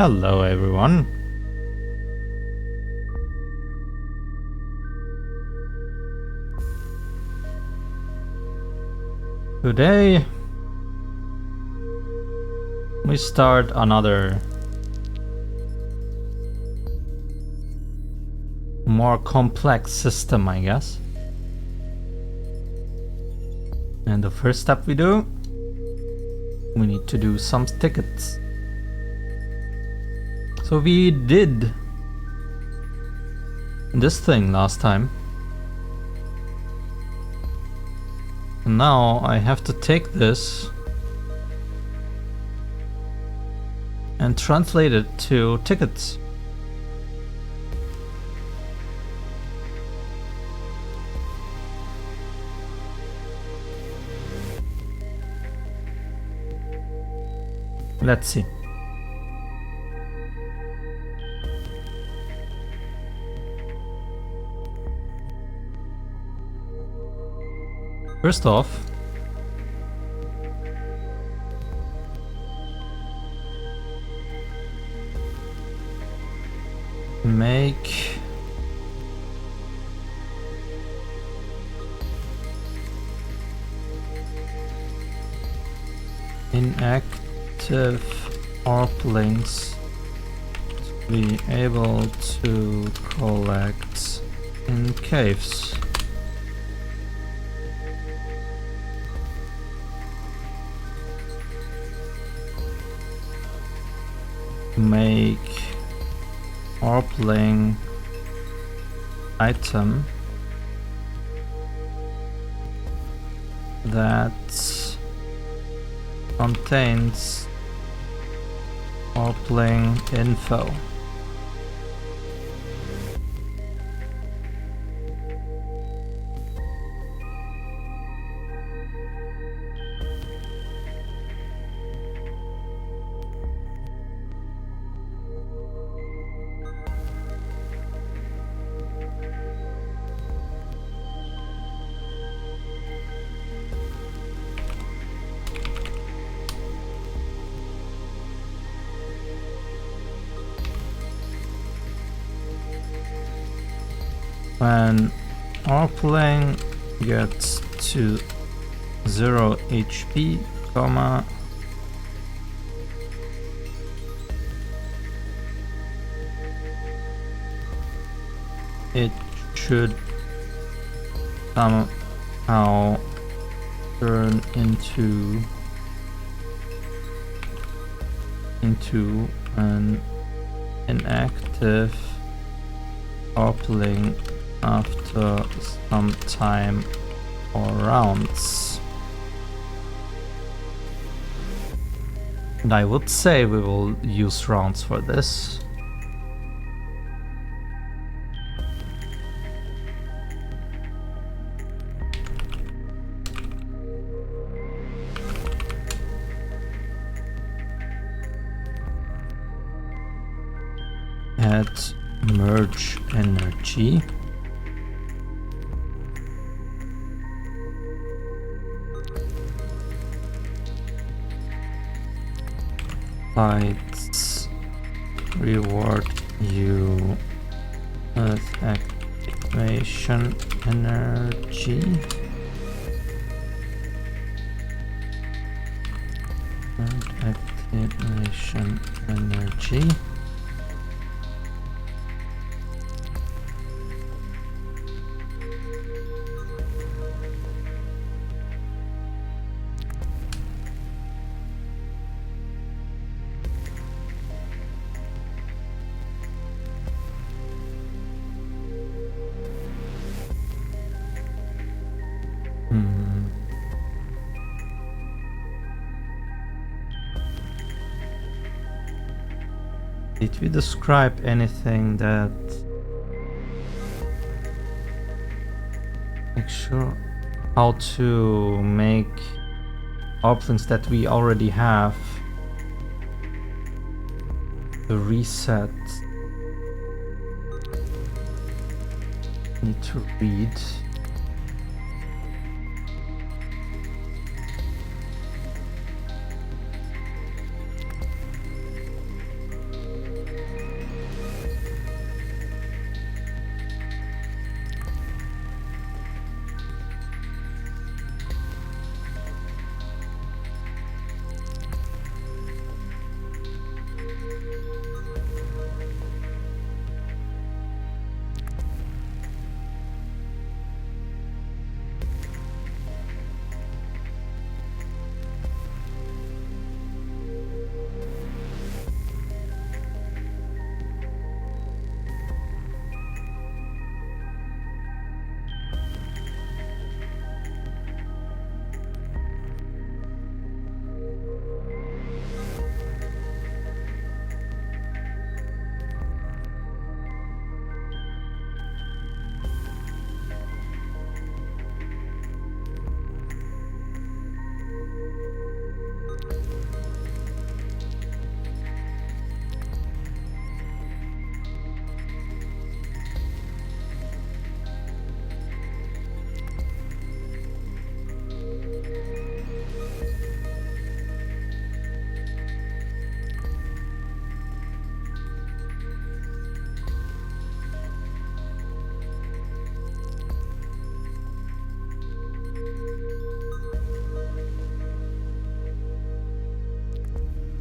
Hello everyone. Today we start another more complex system, I guess. And the first step we do, we need to do some tickets. So we did this thing last time. And now I have to take this and translate it to tickets. Let's see. First off, make inactive orblings to be able to collect in caves. Make orbling item that contains orbling info. When orbling gets to 0 HP, comma, it should somehow turn into an inactive orbling after some time or rounds. And I would say we will use rounds for this. Add merge energy. Lights reward you with activation energy. And activation energy. Did we describe anything that make sure how to make orblings that we already have to reset? Need to read.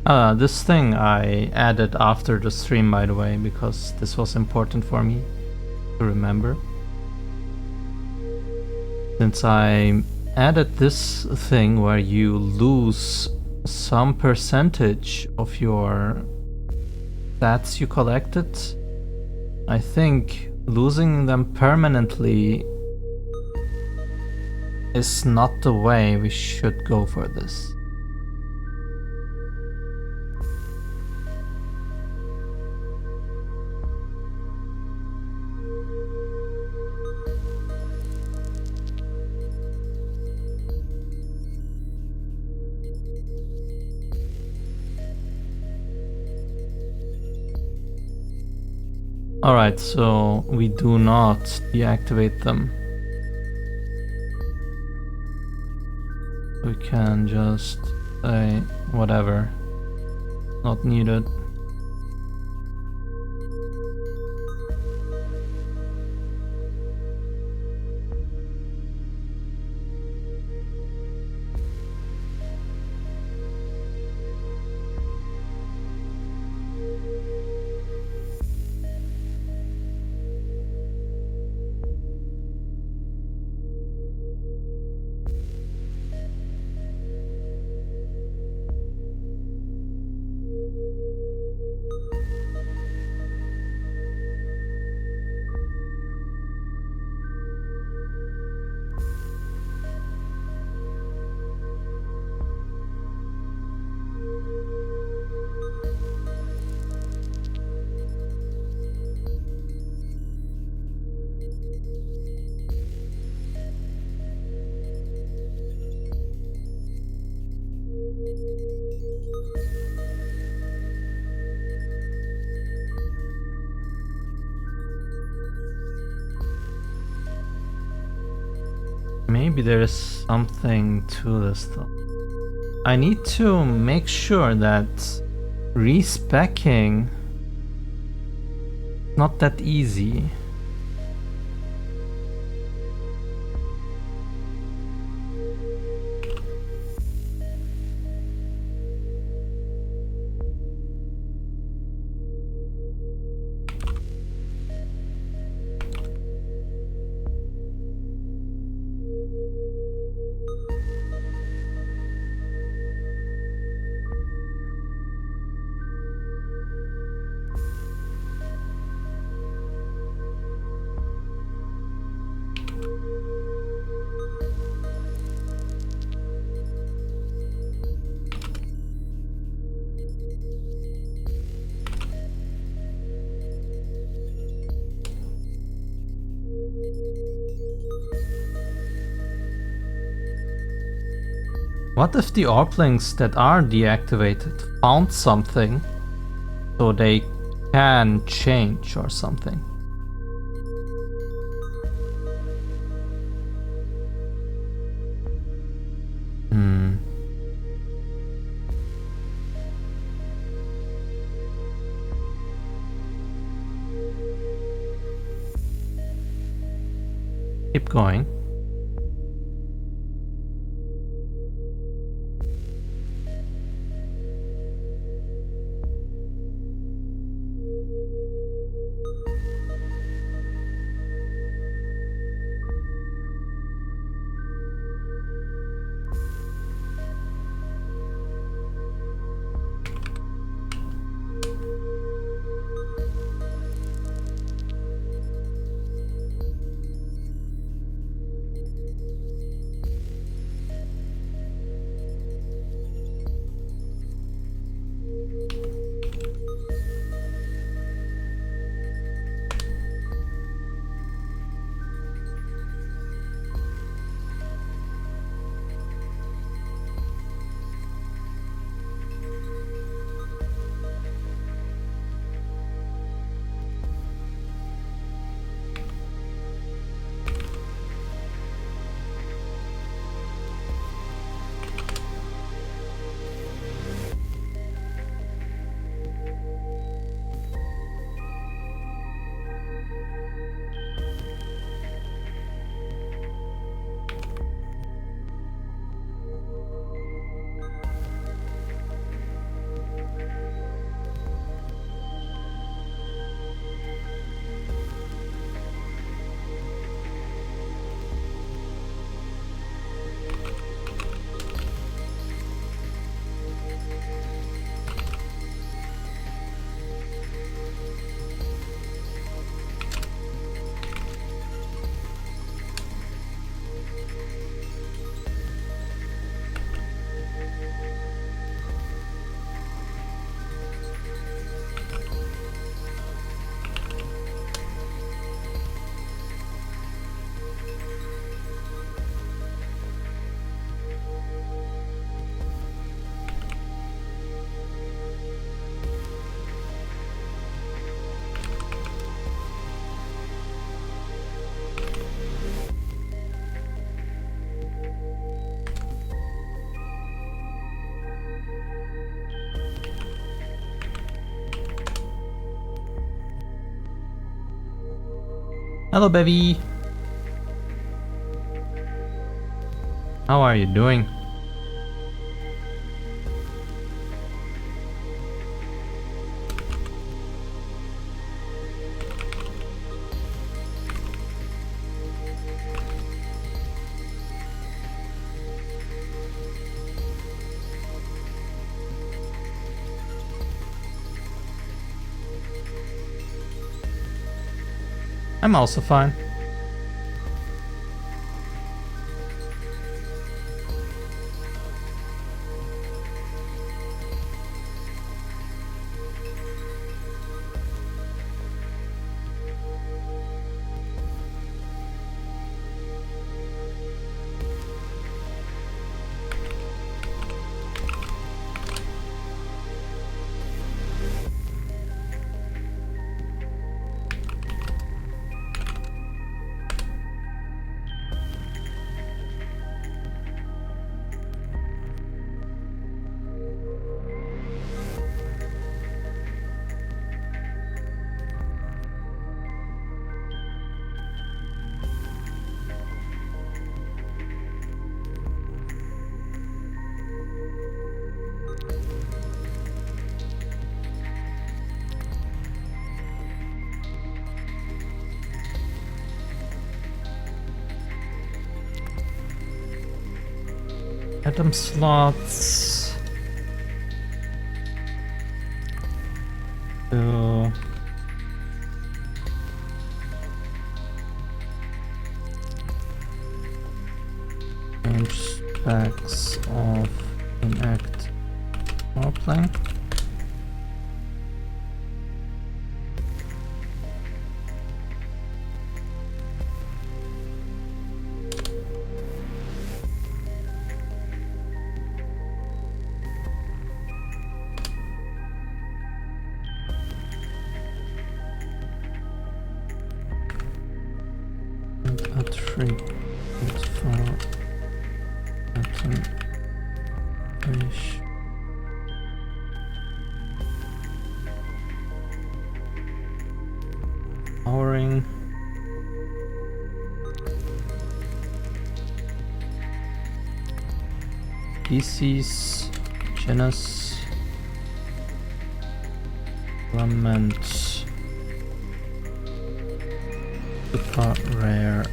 This thing I added after the stream, by the way, because this was important for me to remember. Since I added this thing where you lose some percentage of your stats you collected, I think losing them permanently is not the way we should go for this. Alright, so we do not deactivate them. We can just say whatever, not needed. Maybe there is something to this though. I need to make sure that respecking not that easy. What if the orblings that are deactivated found something so they can change or something? Keep going. Hello, baby. How are you doing? I'm also fine. Item slots. Change specs of inactive orbling. At 3, at 4, at an ish. Powering. Species, genus, element, super rare.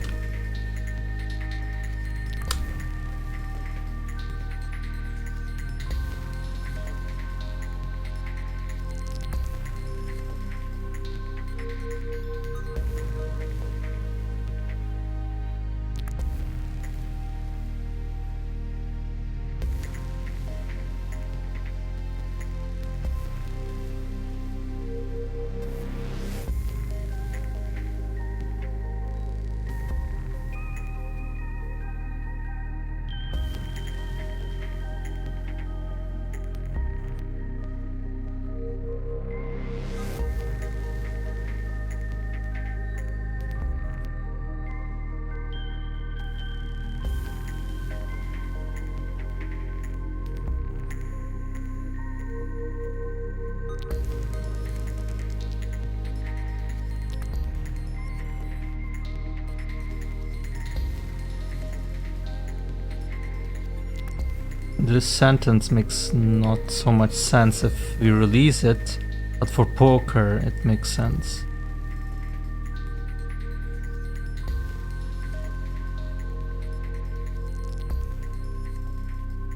This sentence makes not so much sense if we release it, but for poker it makes sense.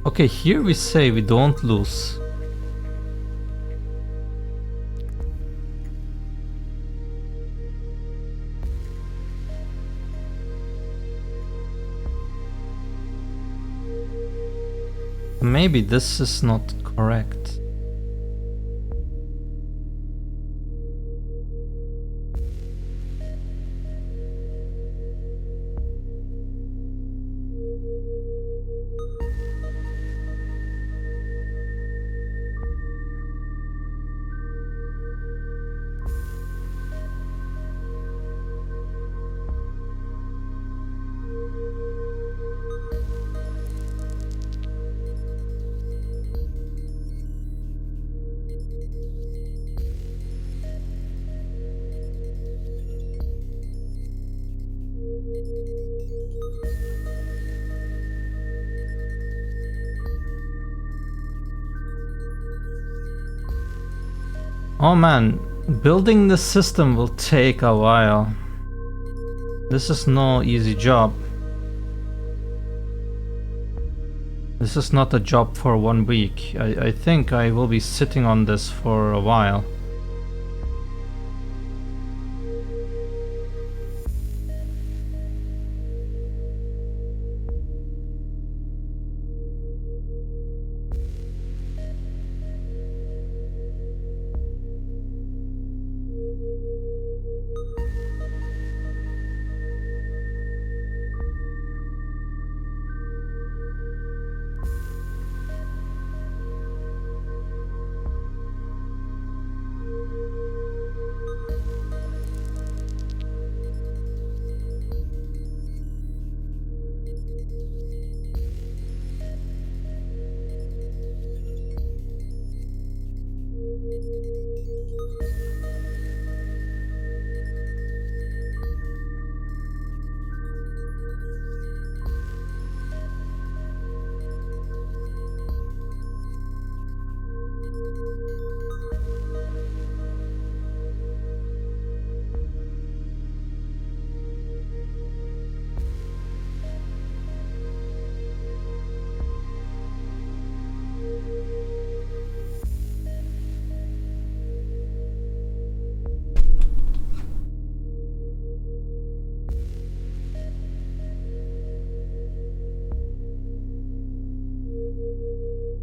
Okay, here we say we don't lose. Maybe this is not correct. Oh man, building this system will take a while. This is no easy job. This is not a job for 1 week. I think I will be sitting on this for a while.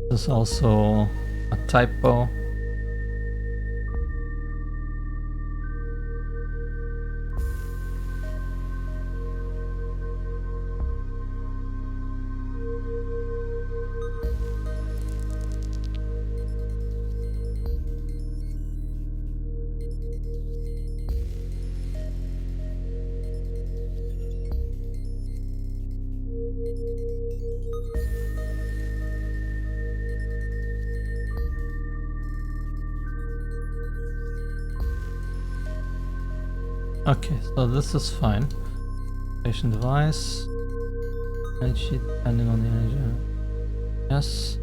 This is also a typo. Okay, so this is fine. Station device. Energy depending on the energy. Yes.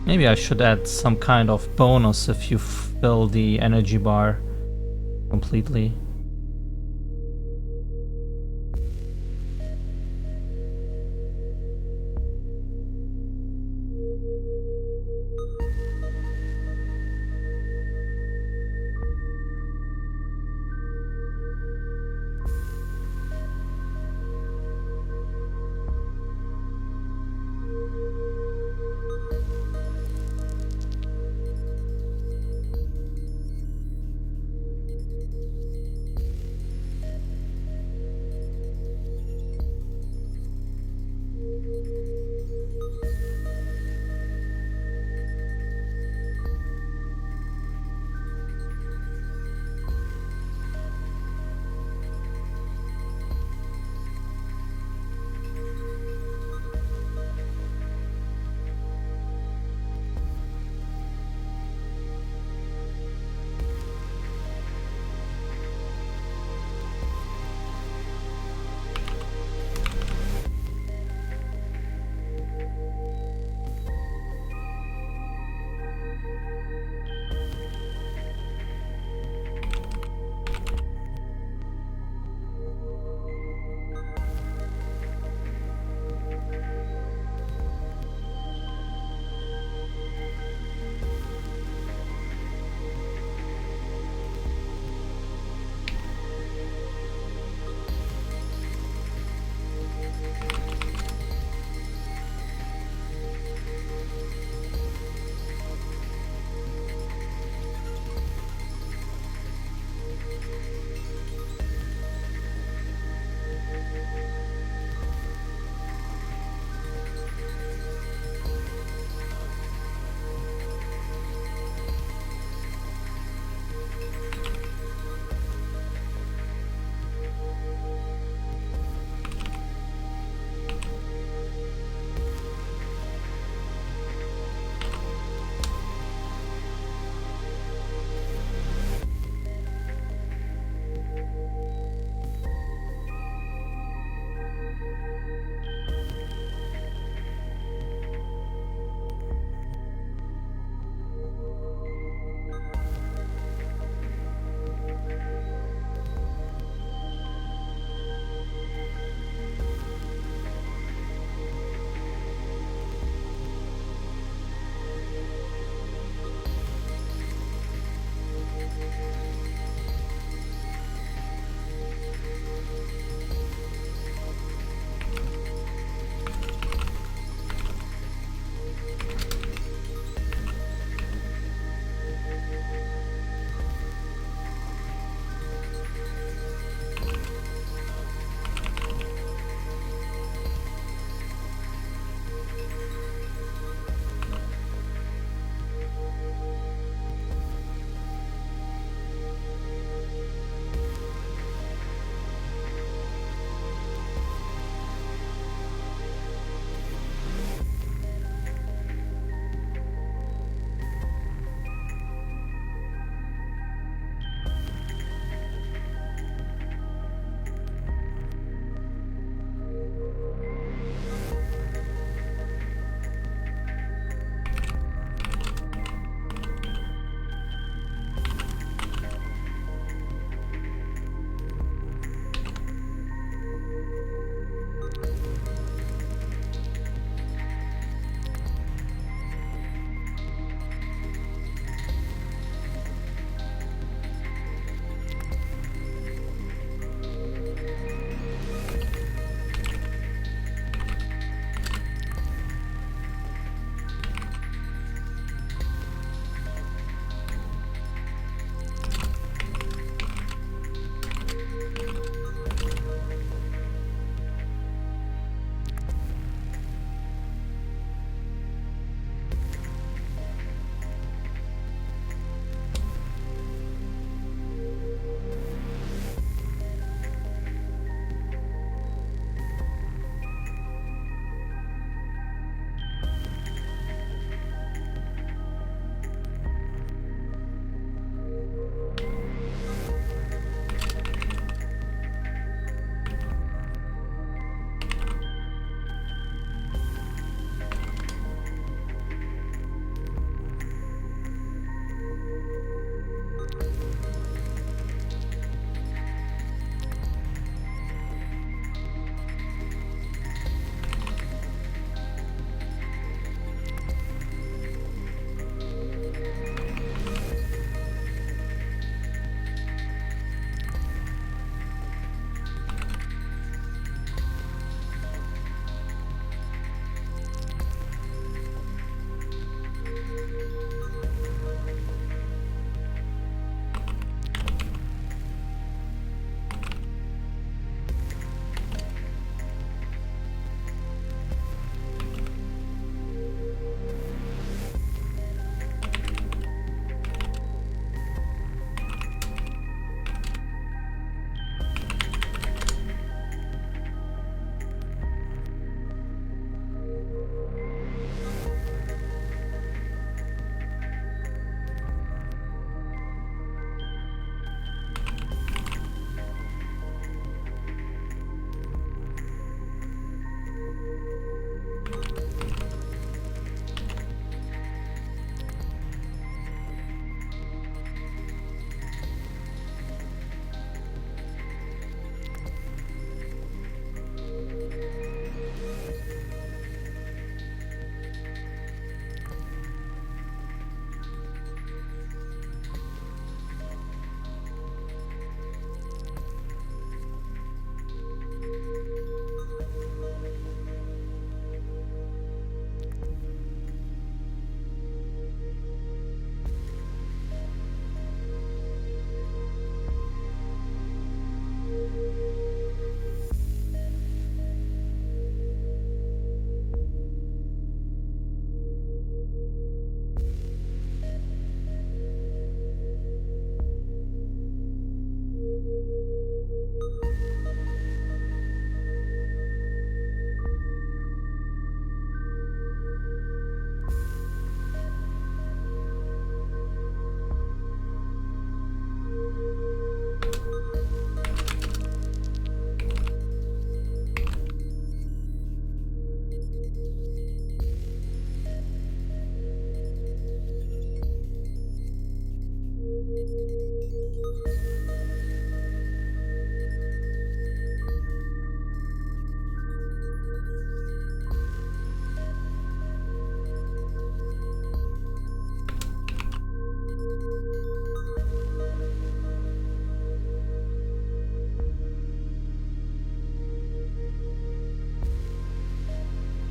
Maybe I should add some kind of bonus if you fill the energy bar completely.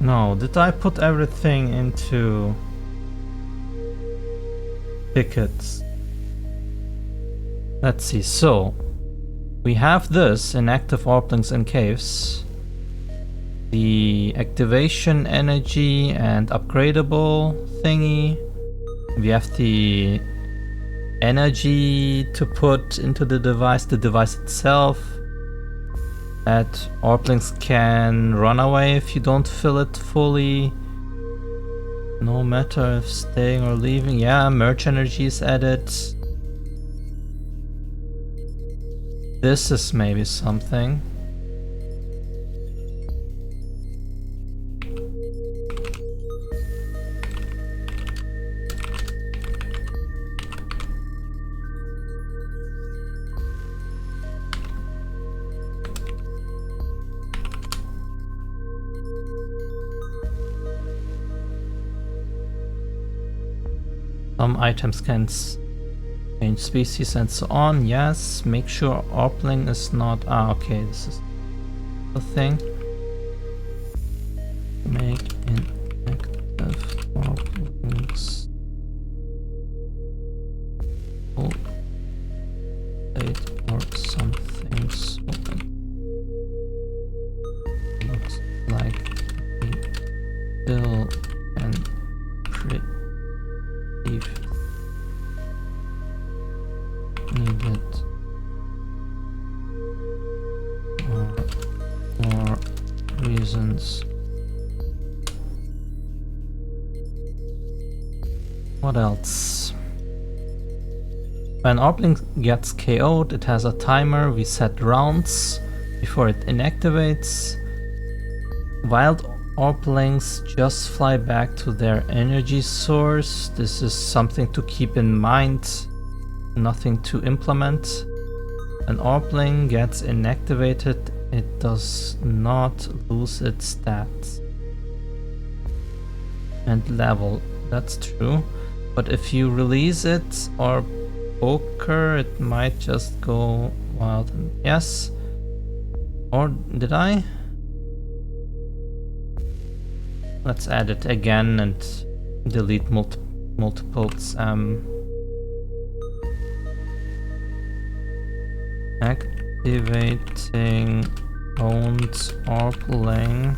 No, did I put everything into tickets? Let's see, so we have this inactive orblings in caves. The activation energy and upgradable thingy. We have the energy to put into the device itself. That orblings can run away if you don't fill it fully. No matter if staying or leaving. Yeah, merge energy is added. This is maybe something. Some items can change species and so on. Yes, make sure orbling is not... Ah, okay, this is the thing. Make inactive orblings. Oh, or something so it looks like we still can needed more reasons. What else? When orbling gets KO'd, it has a timer. We set rounds before it inactivates. Wild orblings just fly back to their energy source. This is something to keep in mind, nothing to implement. An orbling gets inactivated, it does not lose its stats and level. That's true, but if you release it or poker, it might just go wild. Yes, or did I? Let's add it again and delete multiples. Activating owned orbling.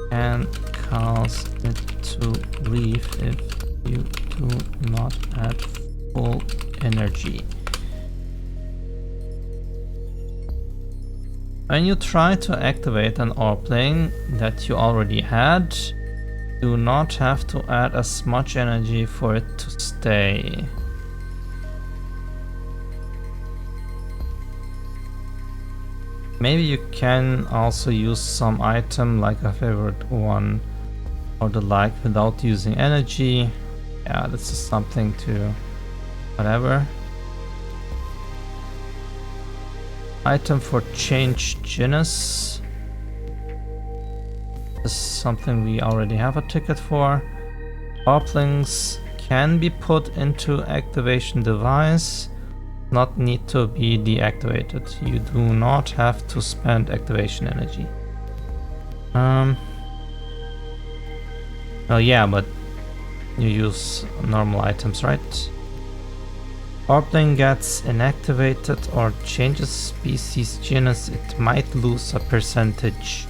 Can cause it to leave if you do not add full energy. When you try to activate an orbling that you already had, do not have to add as much energy for it to stay. Maybe you can also use some item like a favorite one or the like without using energy. Yeah, this is something to whatever. Item for change genus. This is something we already have a ticket for. Orblings can be put into activation device, not need to be deactivated. You do not have to spend activation energy. Oh yeah, but you use normal items, right? Orbling gets inactivated or changes species genus, it might lose a percentage.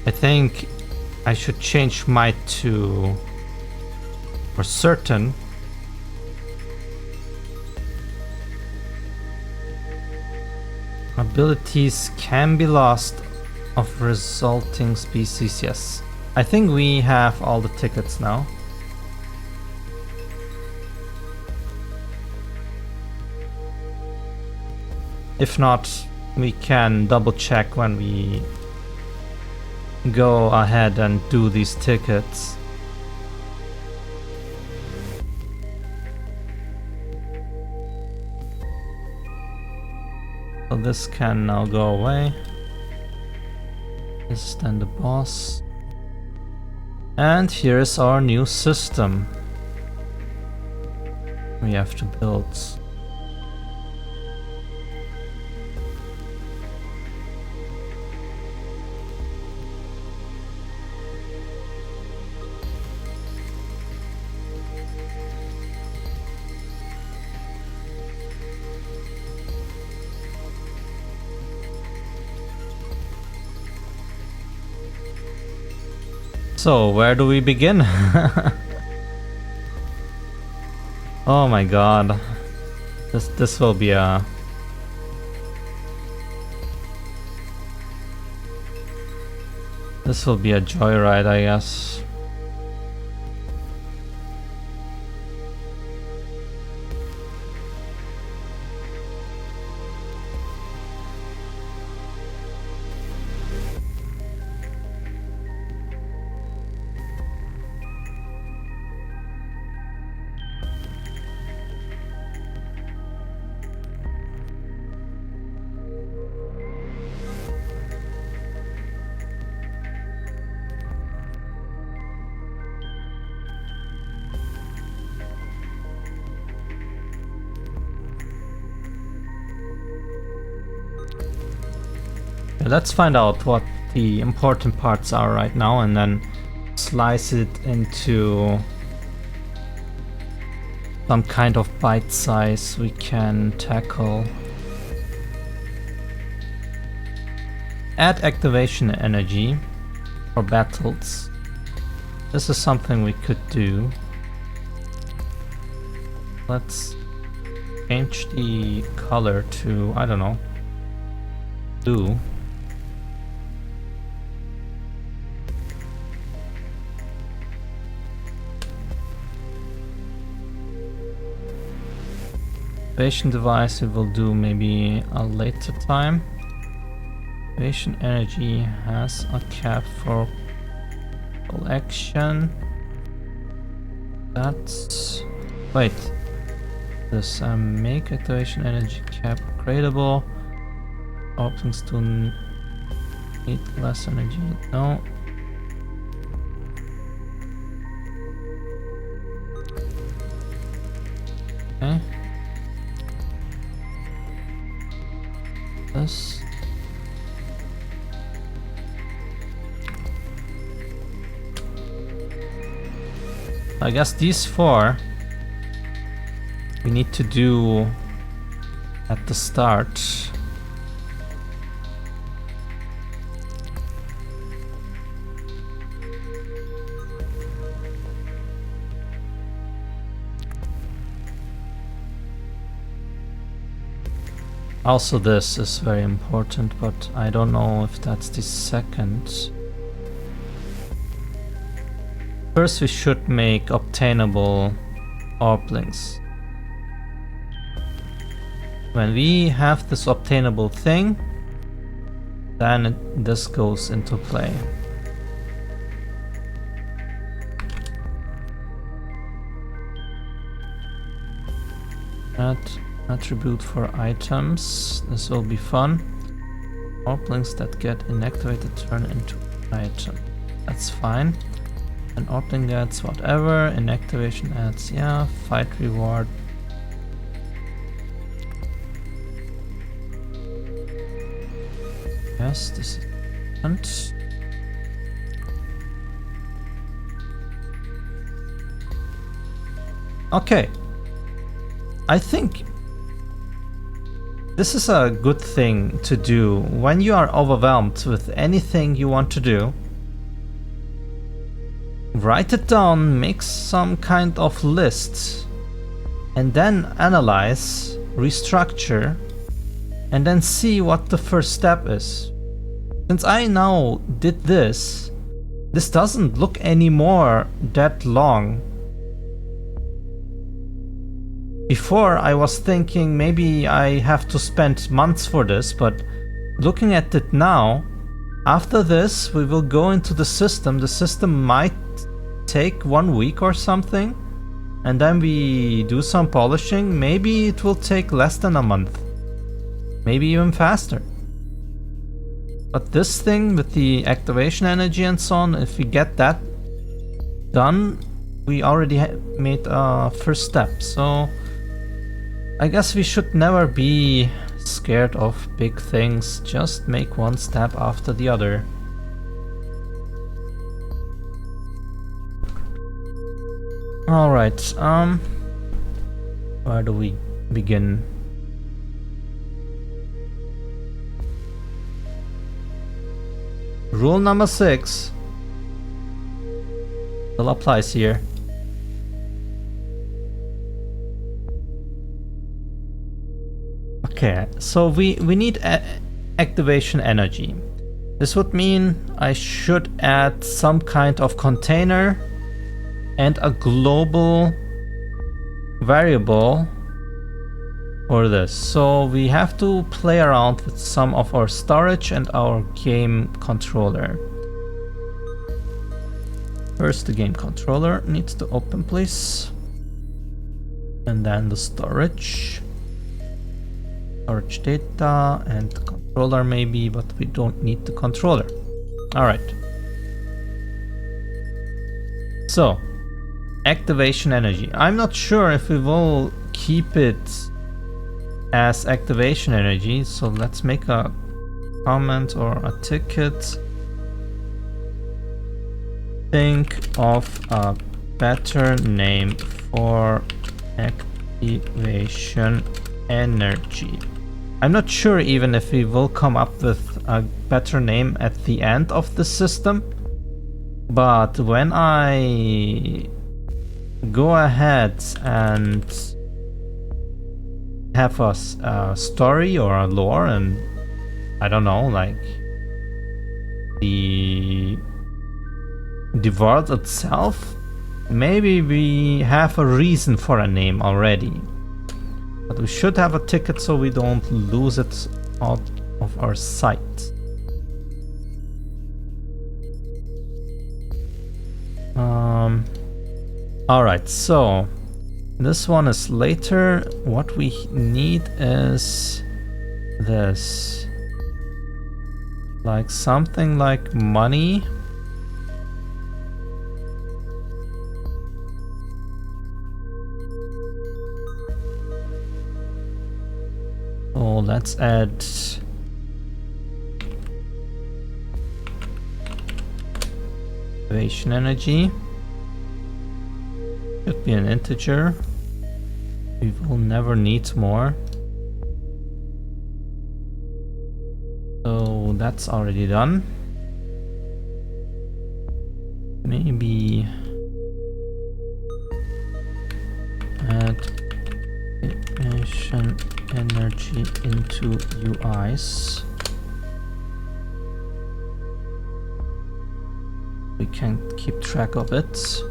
I think I should change might to for certain. Abilities can be lost of resulting species, yes. I think we have all the tickets now. If not, we can double check when we go ahead and do these tickets. So this can now go away. This is then the boss. And here is our new system we have to build. So, where do we begin? Oh my god. This will be a... This will be a joyride, I guess. Let's find out what the important parts are right now and then slice it into some kind of bite size we can tackle. Add activation energy for battles. This is something we could do. Let's change the color to, I don't know, blue. Activation device we will do maybe a later time. Activation energy has a cap for collection. That's... wait. This make activation energy cap upgradable. Options to need less energy. No. Okay. This. I guess these four we need to do at the start. Also this is very important, but I don't know if that's the second. First we should make obtainable orblings. When we have this obtainable thing, then this goes into play. Add attribute for items. This will be fun. Orblings that get inactivated turn into item. That's fine. An orbling adds whatever. Inactivation adds, yeah. Fight reward. Yes, this is different. Okay. I think this is a good thing to do when you are overwhelmed with anything you want to do. Write it down, make some kind of list, and then analyze, restructure, and then see what the first step is. Since I now did this, this doesn't look anymore that long. Before I was thinking maybe I have to spend months for this, but looking at it now, after this we will go into the system. The system might take 1 week or something, and then we do some polishing. Maybe it will take less than a month, maybe even faster. But this thing with the activation energy and so on, if we get that done, we already made a first step. So I guess we should never be scared of big things, just make one step after the other. Alright, where do we begin? Rule number 6. Still applies here. Okay, so we need activation energy. This would mean I should add some kind of container and a global variable for this. So we have to play around with some of our storage and our game controller. First, the game controller needs to open, please. And then the storage data and the controller maybe, but we don't need the controller. All right. So, activation energy. I'm not sure if we will keep it as activation energy, so let's make a comment or a ticket. Think of a better name for activation energy. I'm not sure even if we will come up with a better name at the end of the system, but when I go ahead and have a story or a lore, and I don't know, like the world itself, maybe we have a reason for a name already. But we should have a ticket so we don't lose it out of our sight. Alright, so this one is later. What we need is this. Like something like money. So let's add activation energy. Should be an integer. We will never need more. So that's already done. Maybe add activation energy into UIs. We can keep track of it.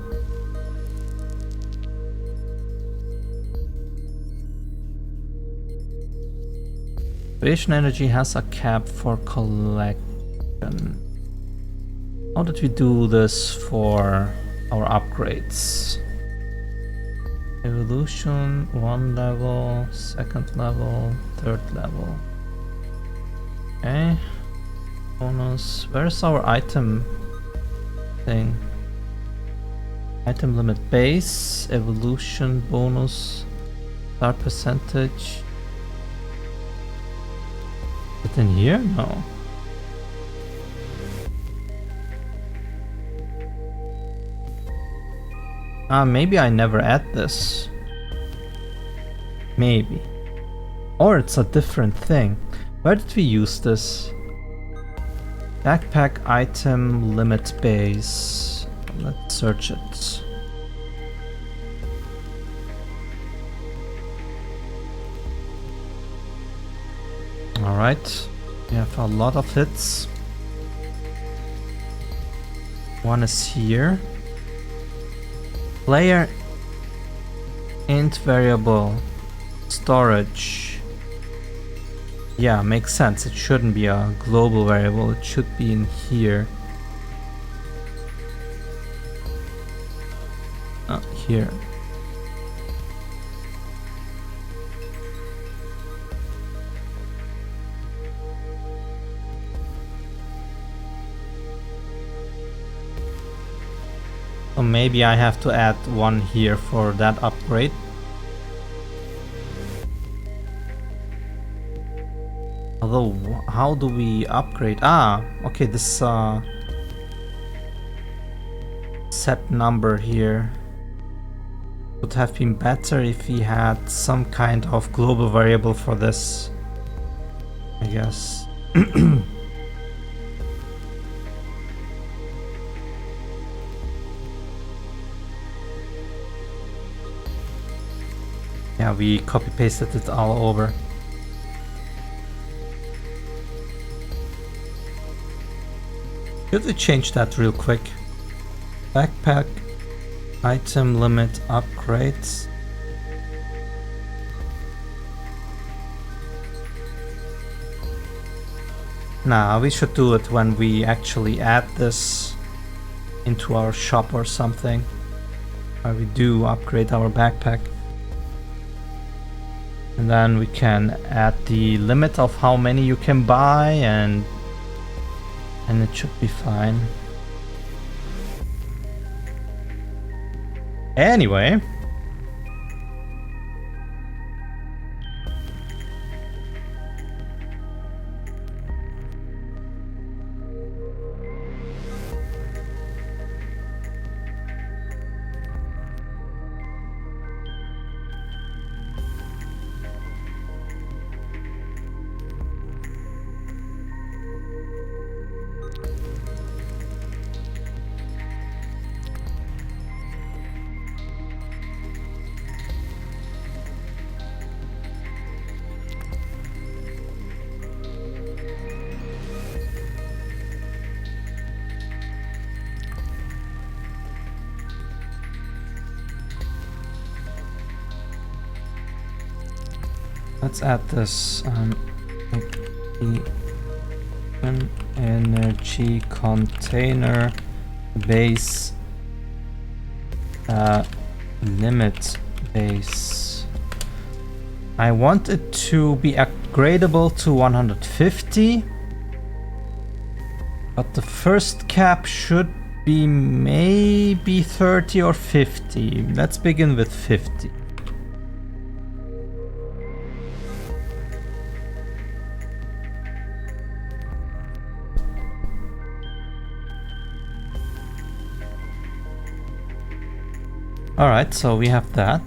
Activation energy has a cap for collection. How did we do this for our upgrades? Evolution, 1 level, 2nd level, 3rd level. Okay. Bonus. Where's our item thing? Item limit base, evolution bonus, start percentage. Is it in here? No. Maybe I never add this. Maybe. Or it's a different thing. Where did we use this? Backpack item limit base. Let's search it. Alright. We have a lot of hits. One is here. Player int variable storage. Yeah, makes sense. It shouldn't be a global variable. It should be in here. Here. So maybe I have to add one here for that upgrade. Although, how do we upgrade? Okay, this set number here would have been better if we had some kind of global variable for this, I guess. Yeah, we copy pasted it all over. Could we change that real quick? Backpack, item limit upgrades. Nah, we should do it when we actually add this into our shop or something. Where we do upgrade our backpack. And then we can add the limit of how many you can buy and it should be fine. Anyway. Let's add this energy container base limit base. I want it to be upgradable to 150, but the first cap should be maybe 30 or 50. Let's begin with 50. Alright, so we have that.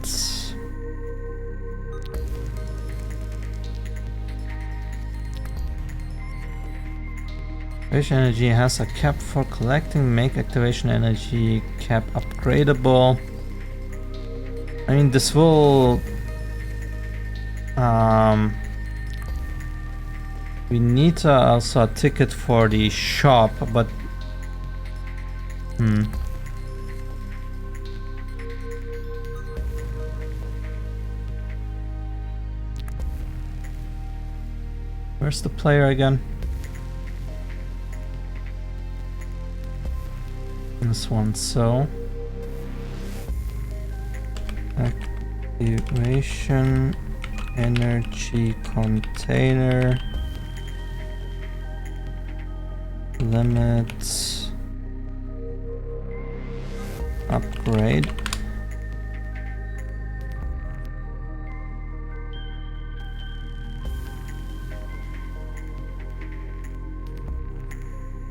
Activation energy has a cap for collecting. Make activation energy cap upgradable. I mean, this will... we need also a ticket for the shop, but... Where's the player again? This one, so activation energy container limit upgrade.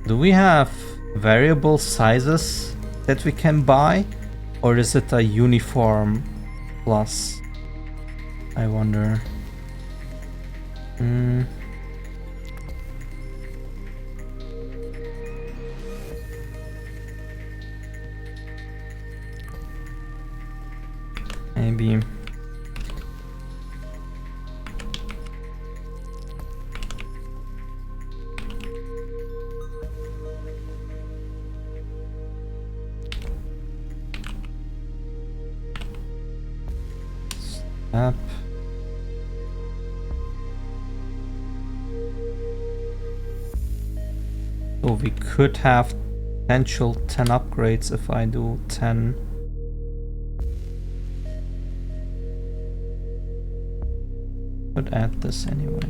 Do we have variable sizes that we can buy, or is it a uniform plus? I wonder. Maybe. Up. So we could have potential 10 upgrades if I do 10. Could add this anyway.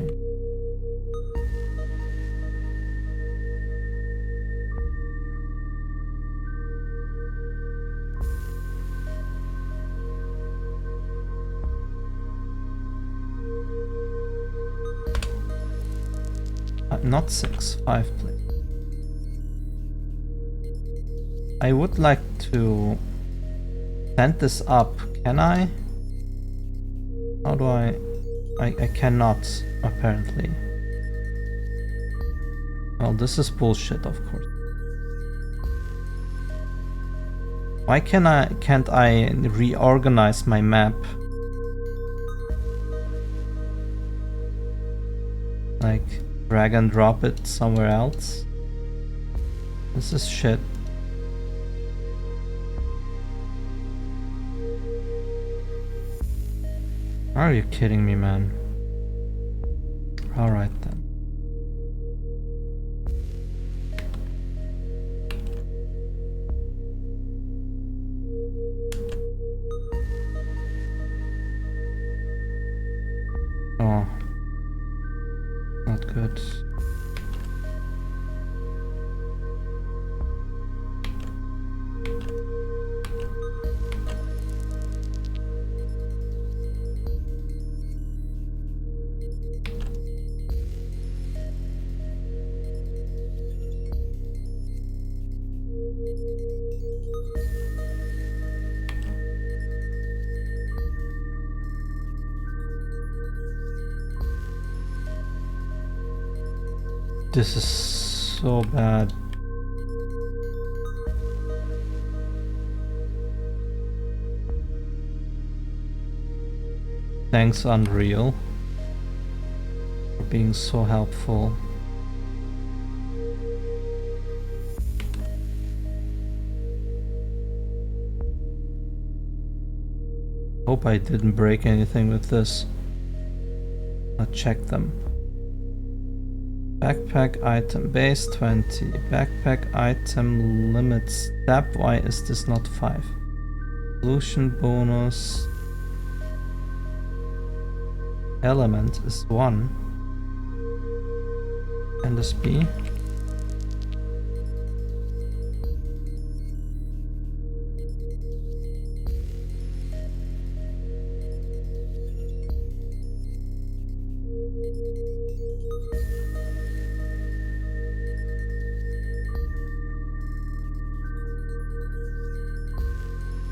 Not 6, 5 please. I would like to send this up, can I? How do I cannot, apparently. Well, this is bullshit, of course. Why can't I reorganize my map? Like, drag and drop it somewhere else. This is shit. Are you kidding me, man? Alright then. Oh. Not good. This is so bad. Thanks, Unreal, for being so helpful. Hope I didn't break anything with this. I'll check them. Backpack item base 20. Backpack item limit step. Why is this not 5? Pollution bonus. Element is 1. Can this be?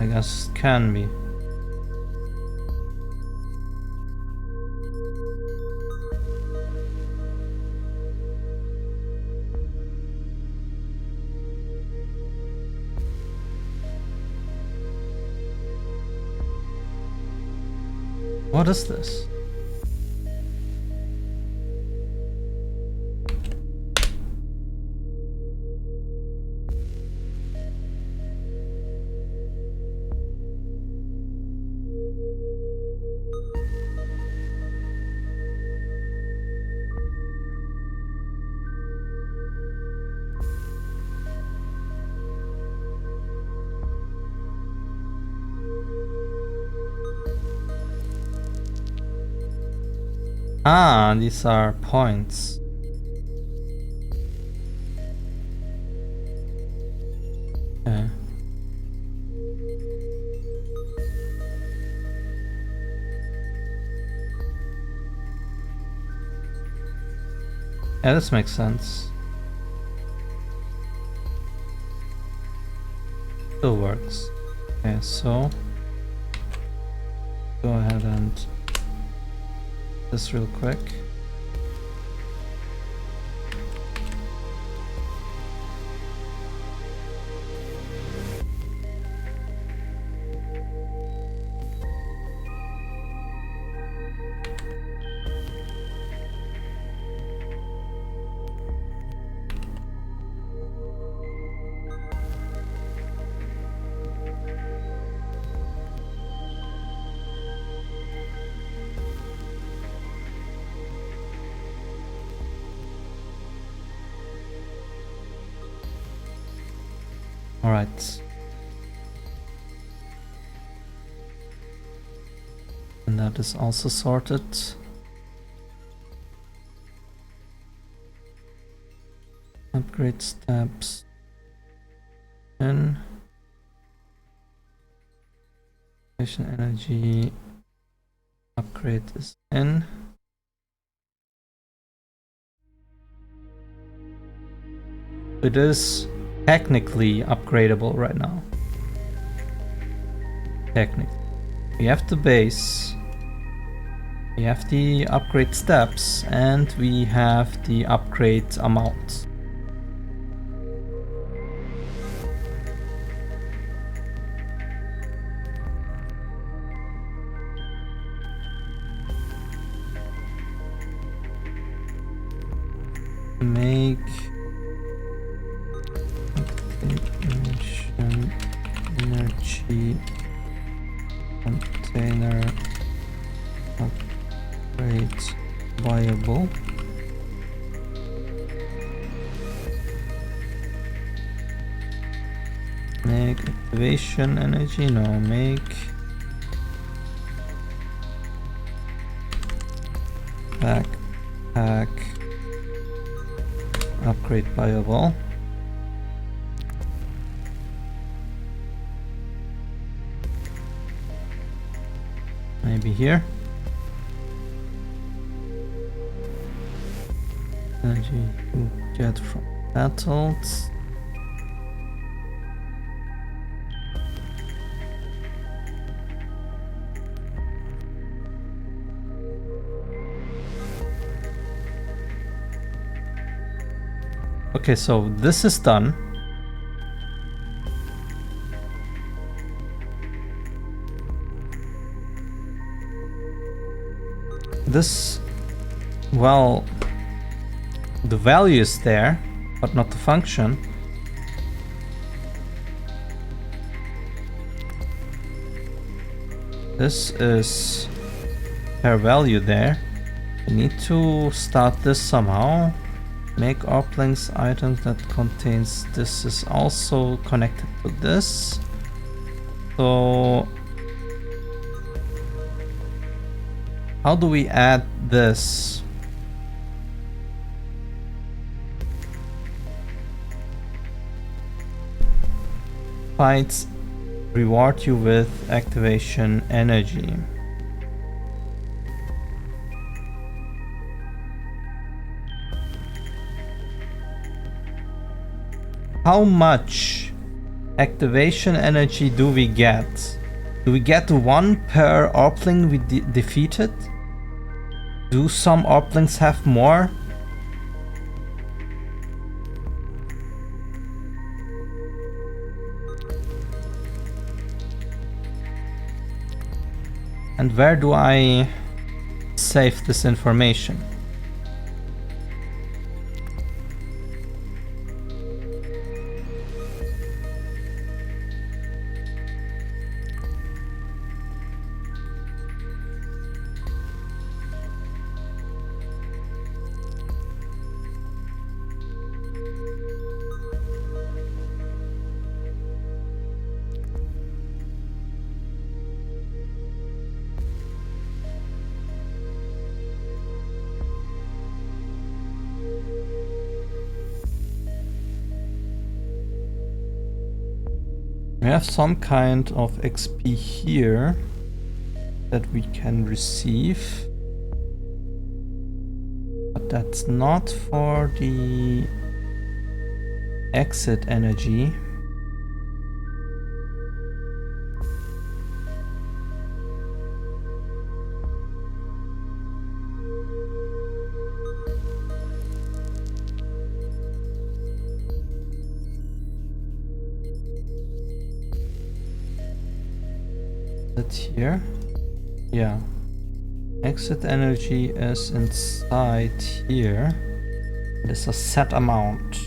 I guess it can be. What is this? Ah, these are points. Okay. Yeah, this makes sense. Still works. Okay, so go ahead and this real quick. All right. And that is also sorted. Upgrade steps in. Station energy upgrade is in. It is technically upgradable right now. Technically. We have the base. We have the upgrade steps and we have the upgrade amount. make activation energy container upgrade viable. Make activation energy, no, make backpack upgrade viable. Maybe here. Energy you get from battles. Okay, so this is done. This, well, the value is there, but not the function. This is per value there. We need to start this somehow. Make orblings items that contains this is also connected to this. So how do we add this? Fights reward you with activation energy. How much activation energy do we get? Do we get 1 per orbling we defeated? Do some orblings have more? And where do I save this information? We have some kind of XP here that we can receive, but that's not for the exit energy. Here, yeah, exit energy is inside here. It is a set amount.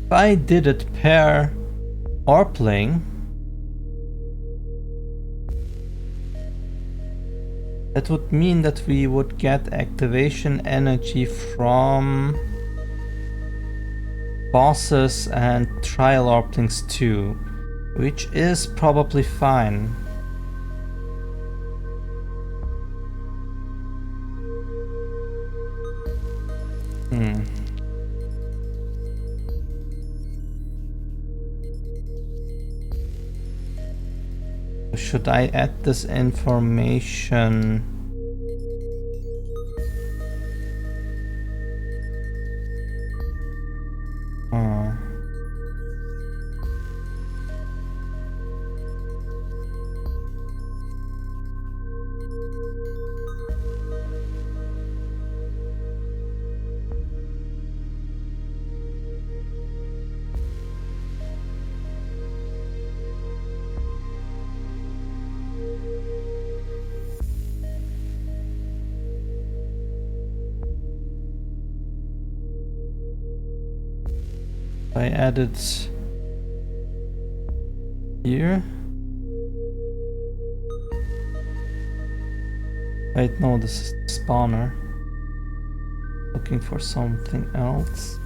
If I did it per orbling, that would mean that we would get activation energy from bosses and trial orblings too, which is probably fine. Should I add this information? I added here. Wait, no, this is the spawner. Looking for something else.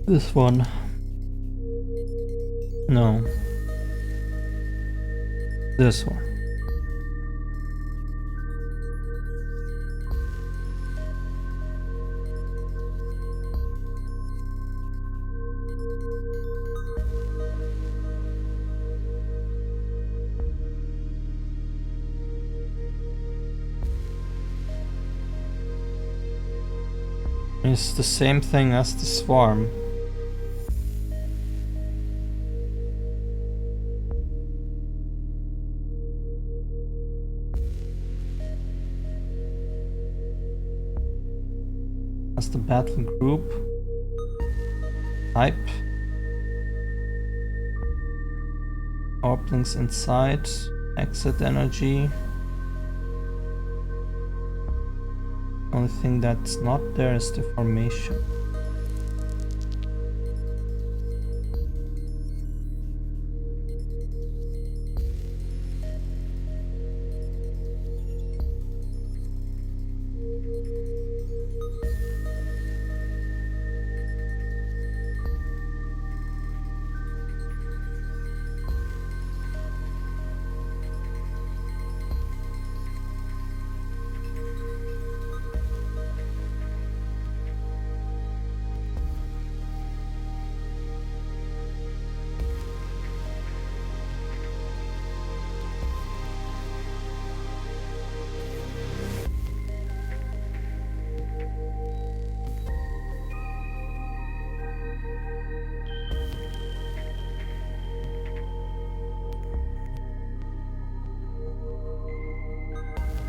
This one. No. This one. It's the same thing as the swarm. As the battle group. Type. Orblings inside. Exit energy. Only thing that's not there is the formation.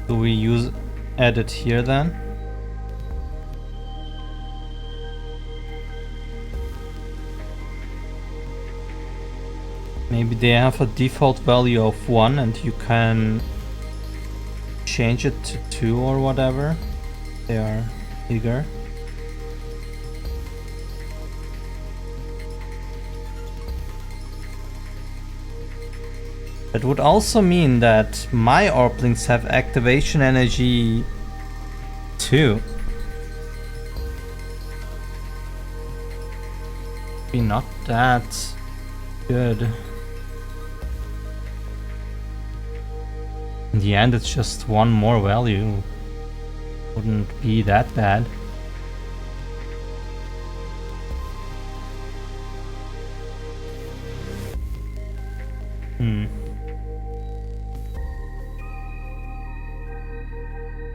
Do we add it here then? Maybe they have a default value of 1 and you can change it to 2 or whatever. They are bigger. That would also mean that my Orblings have activation energy 2. Be not that good. In the end, it's just one more value. Wouldn't be that bad.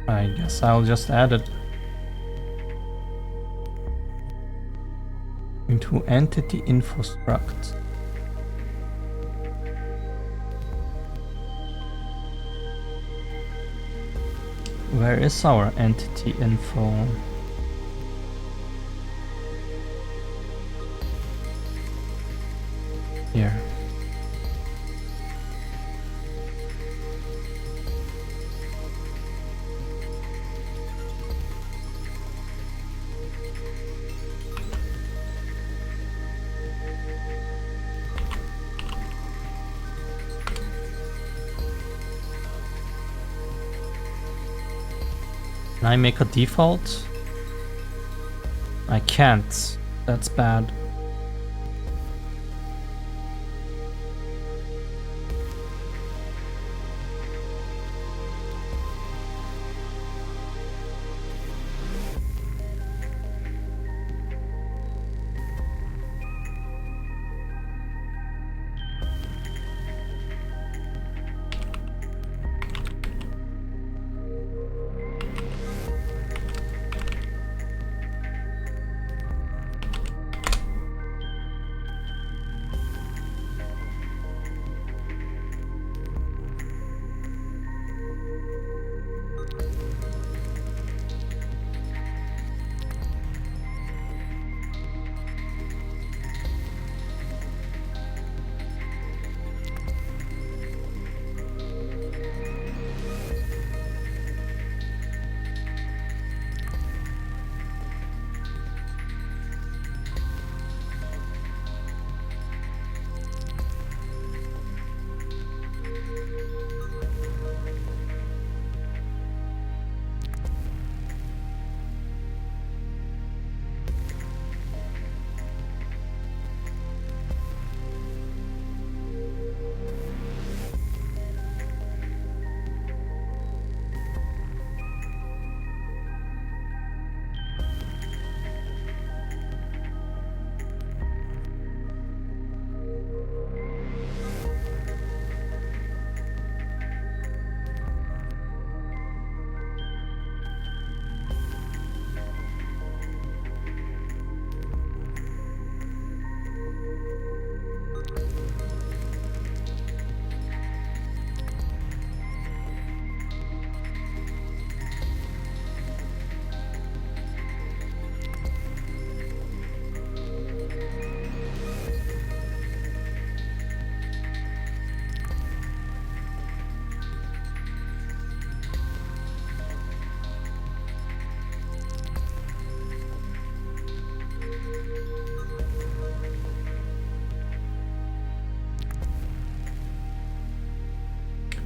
I guess I'll just add it into entity info struct. Where is our entity info? Here. Can I make a default? I can't. That's bad.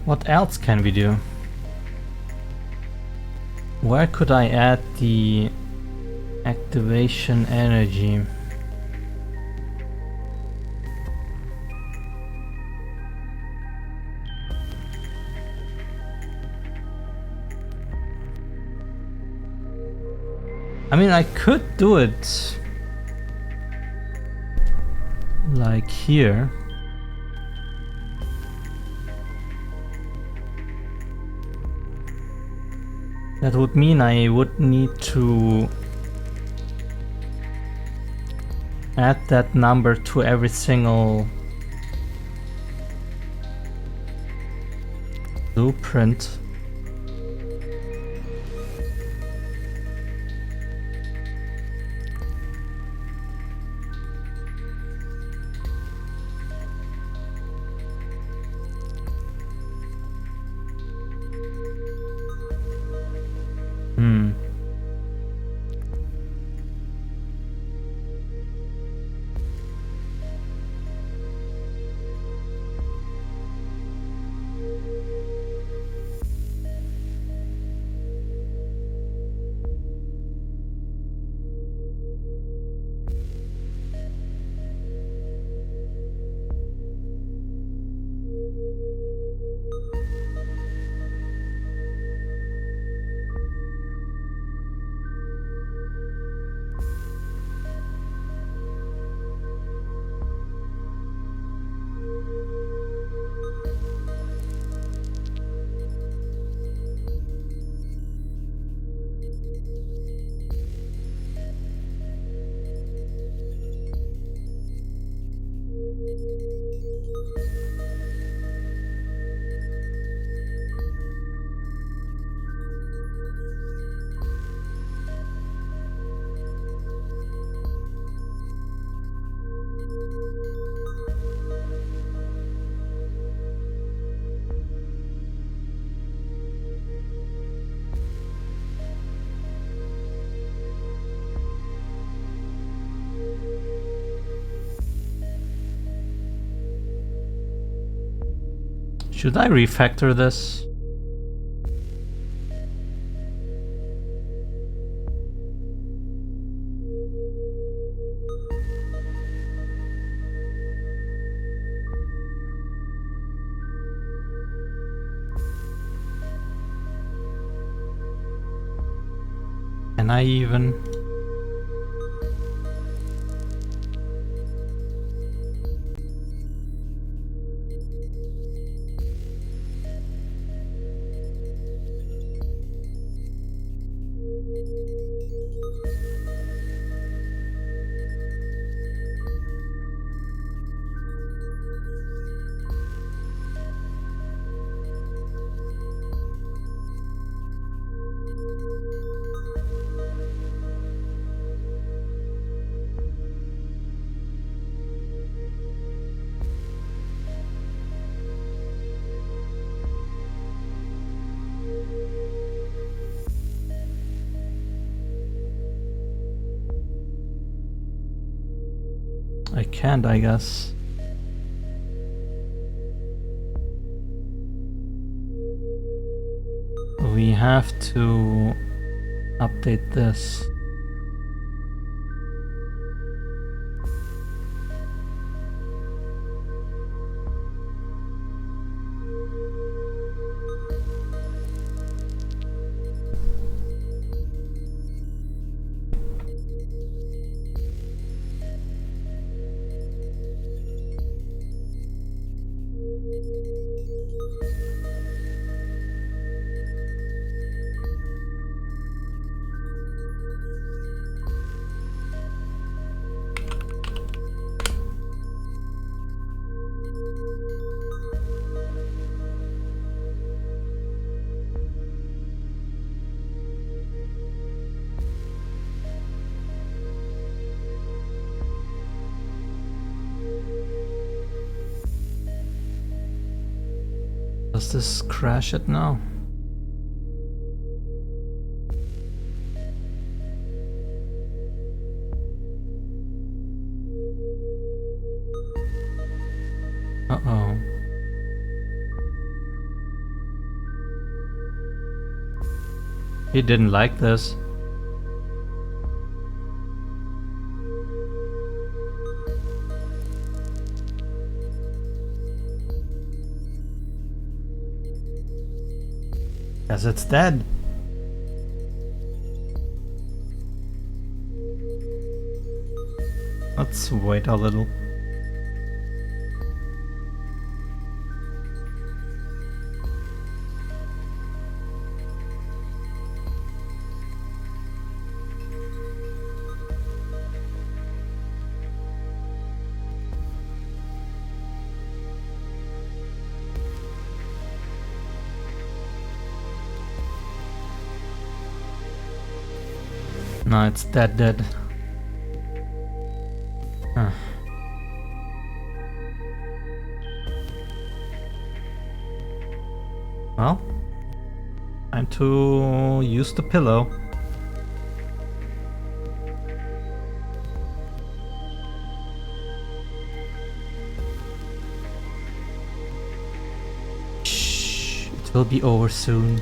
What else can we do? Where could I add the activation energy? I mean, I could do it like here. That would mean I would need to add that number to every single blueprint. Should I refactor this? Can I even? I can't, I guess. We have to update this. Does this crash it now? Uh-oh. He didn't like this. Guess it's dead. Let's wait a little. No, it's dead. Huh. Well, time to use the pillow. Shh, it will be over soon.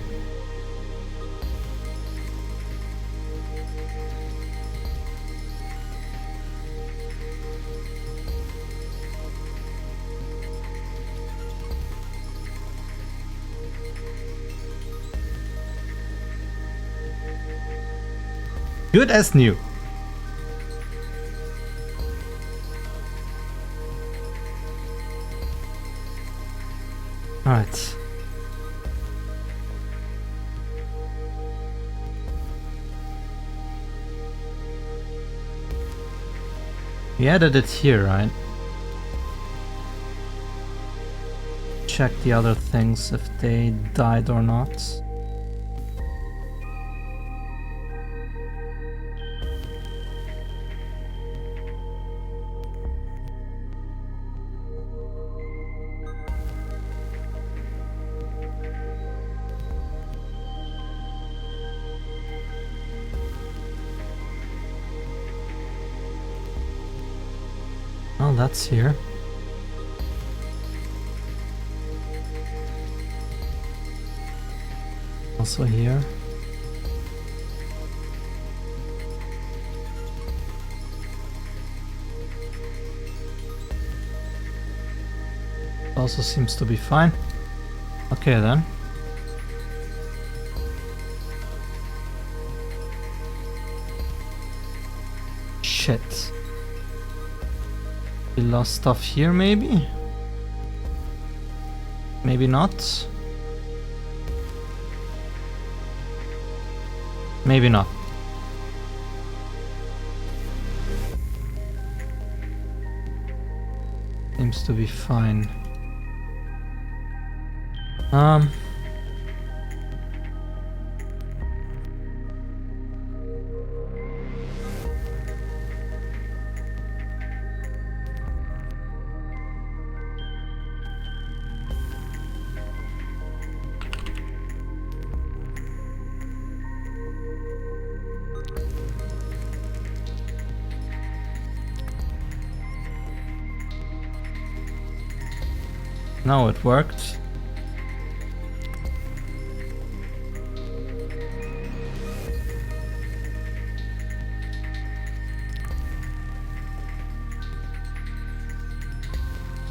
Good as new. Alright. We added it here, right? Check the other things if they died or not. Oh, that's here. Also here. Also seems to be fine. Okay then. Shit. We lost stuff here, maybe? Maybe not. Maybe not. Seems to be fine. No, it worked.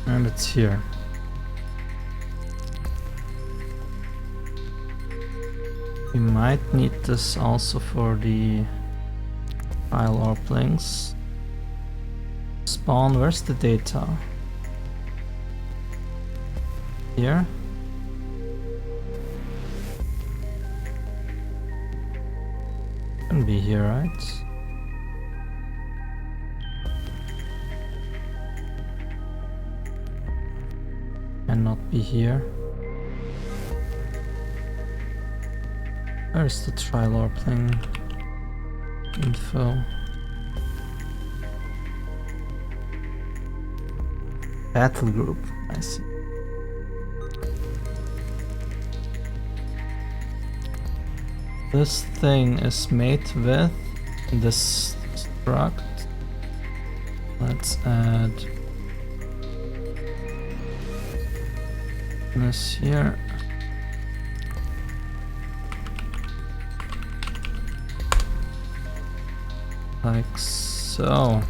And it's here. We might need this also for the file orblings. Spawn, where's the data? Here. Can be here, right? Cannot be here. Where's the trial orpling info? Battle group, I see. This thing is made with this struct. Let's add this here. Like so.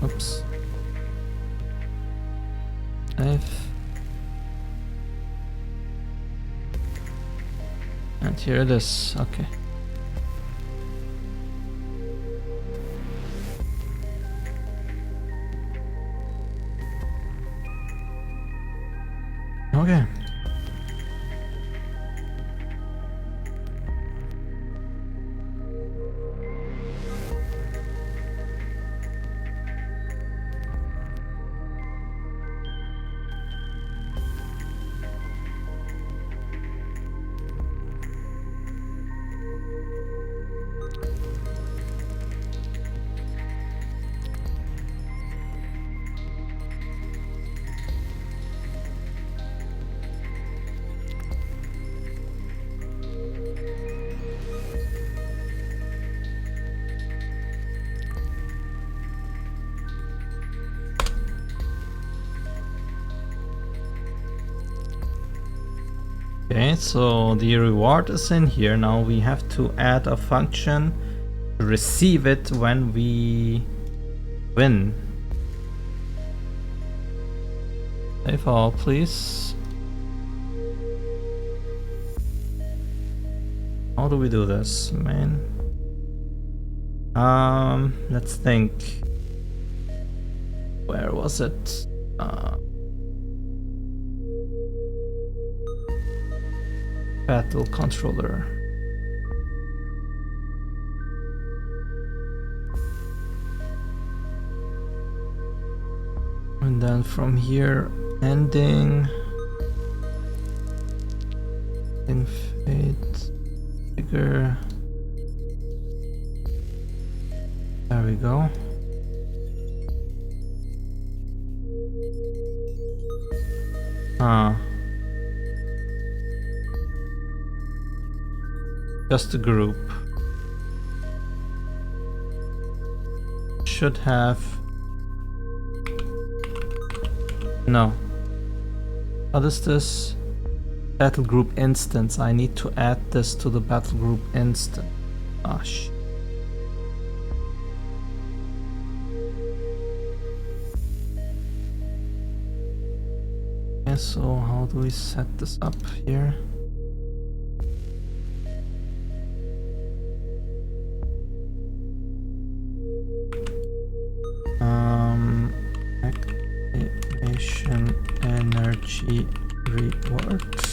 Oops. Save. And here it is. Okay. Okay. Okay, so the reward is in here. Now we have to add a function to receive it when we win. Save all, please. How do we do this, man? Let's think. Where was it? Battle controller. And then from here, ending in fate figure. There we go. Just a group. Should have. No. What is this? Battle group instance. I need to add this to the battle group instance. Gosh. Okay, so how do we set this up here? Activation energy rewards.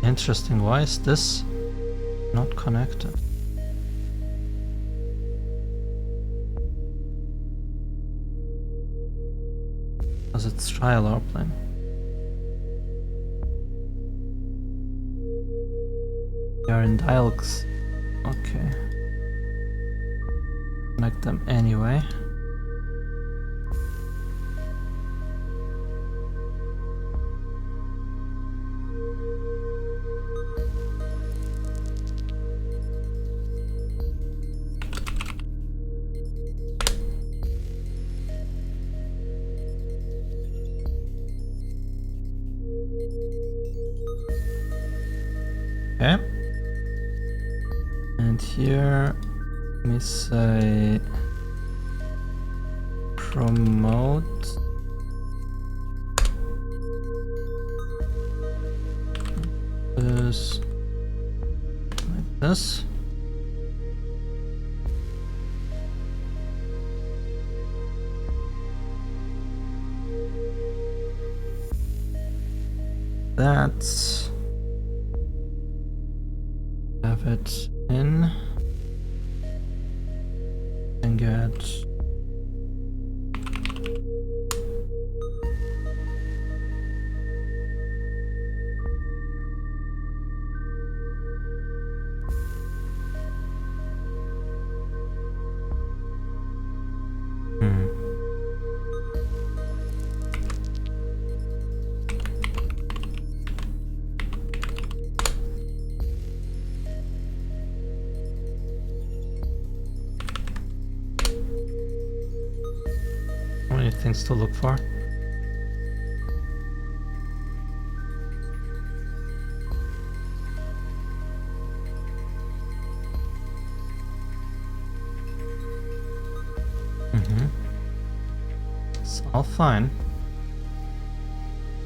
Interesting, why is this not connected? Because it's trial orbling. We are in dialogues. Okay. Connect them anyway. Okay. And here, let me say promote this like this. That's have it in. and get many things to look for. It's all fine.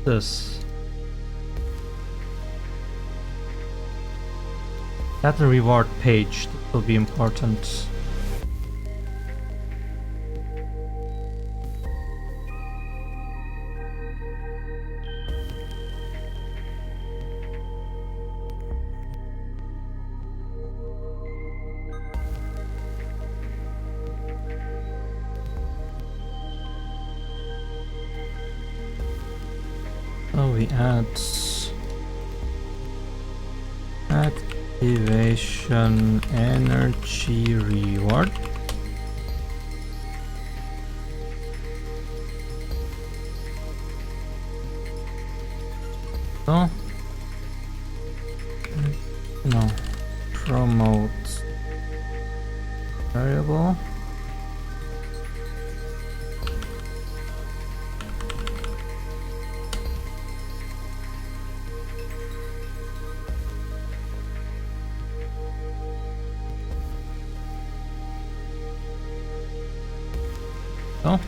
This. At the reward page, that will be important. So we add activation energy reward. So no, promote variable. So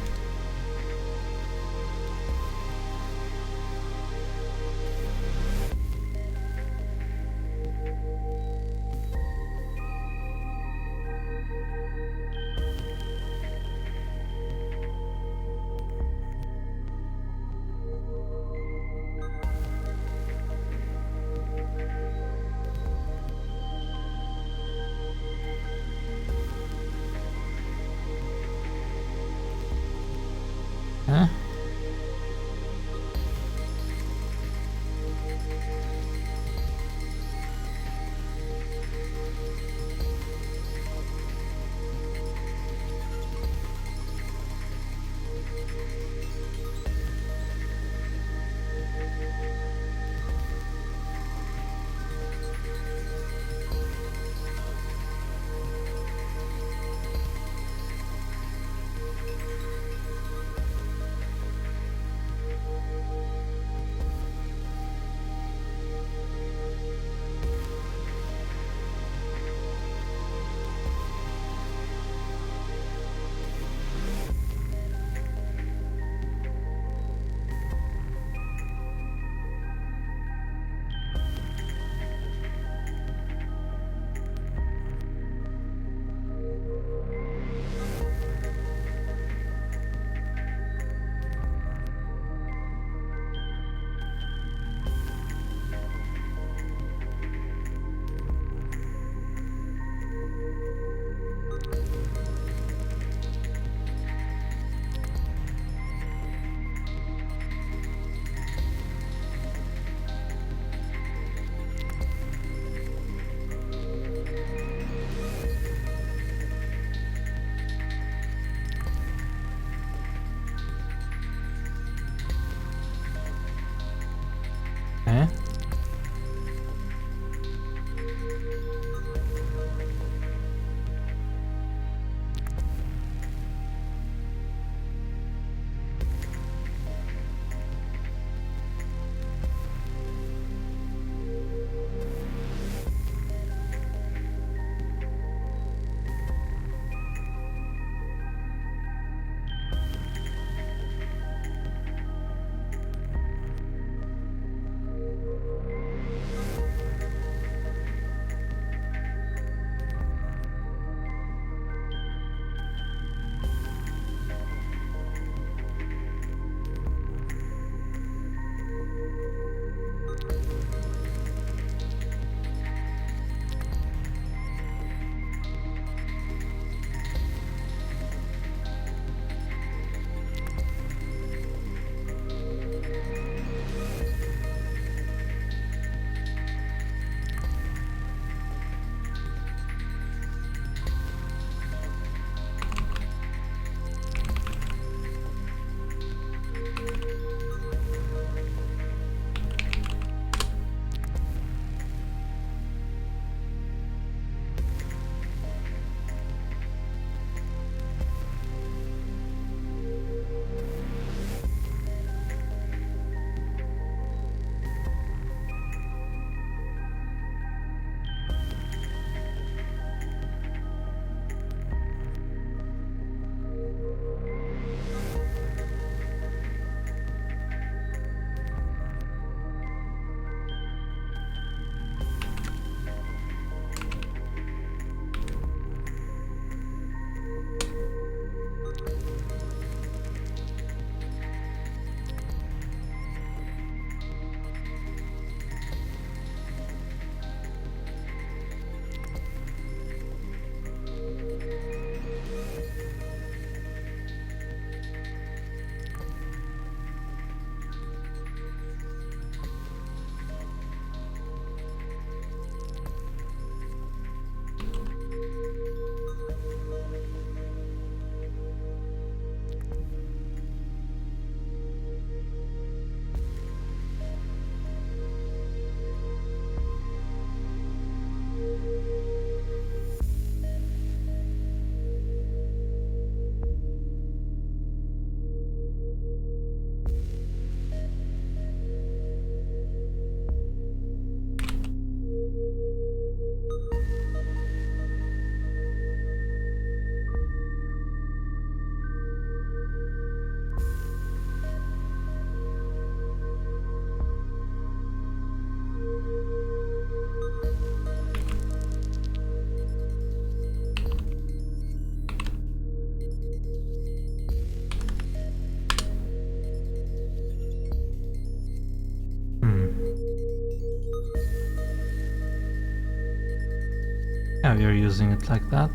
Yeah, we are using it like that.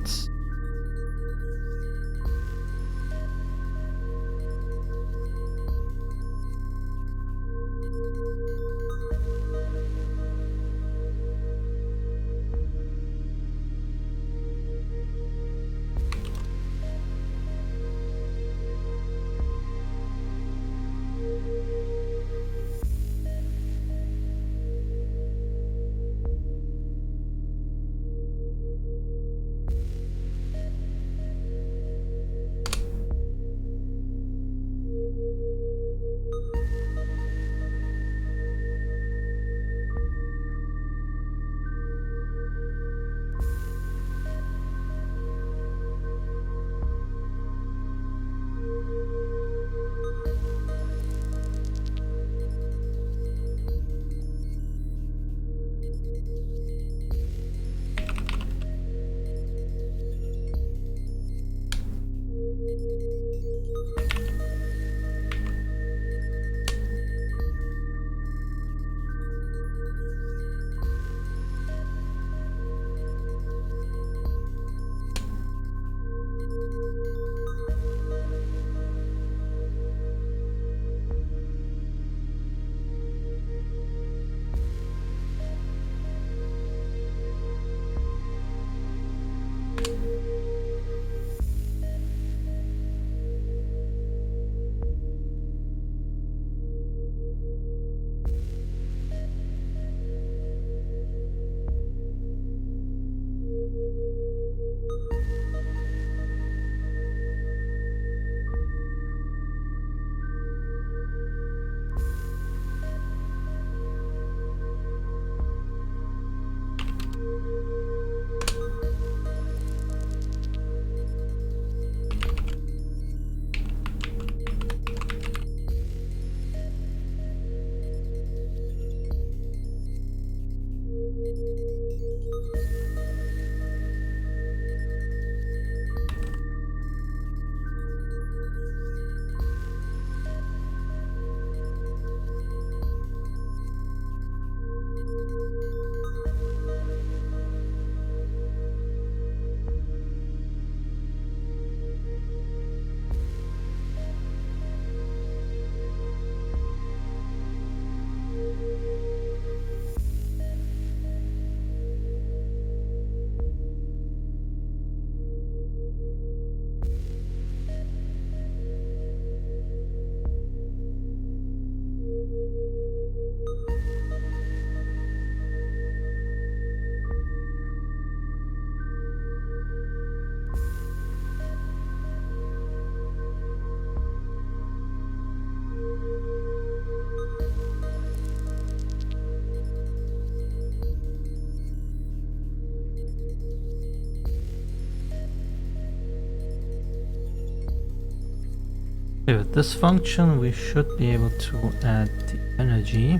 With this function, we should be able to add the energy.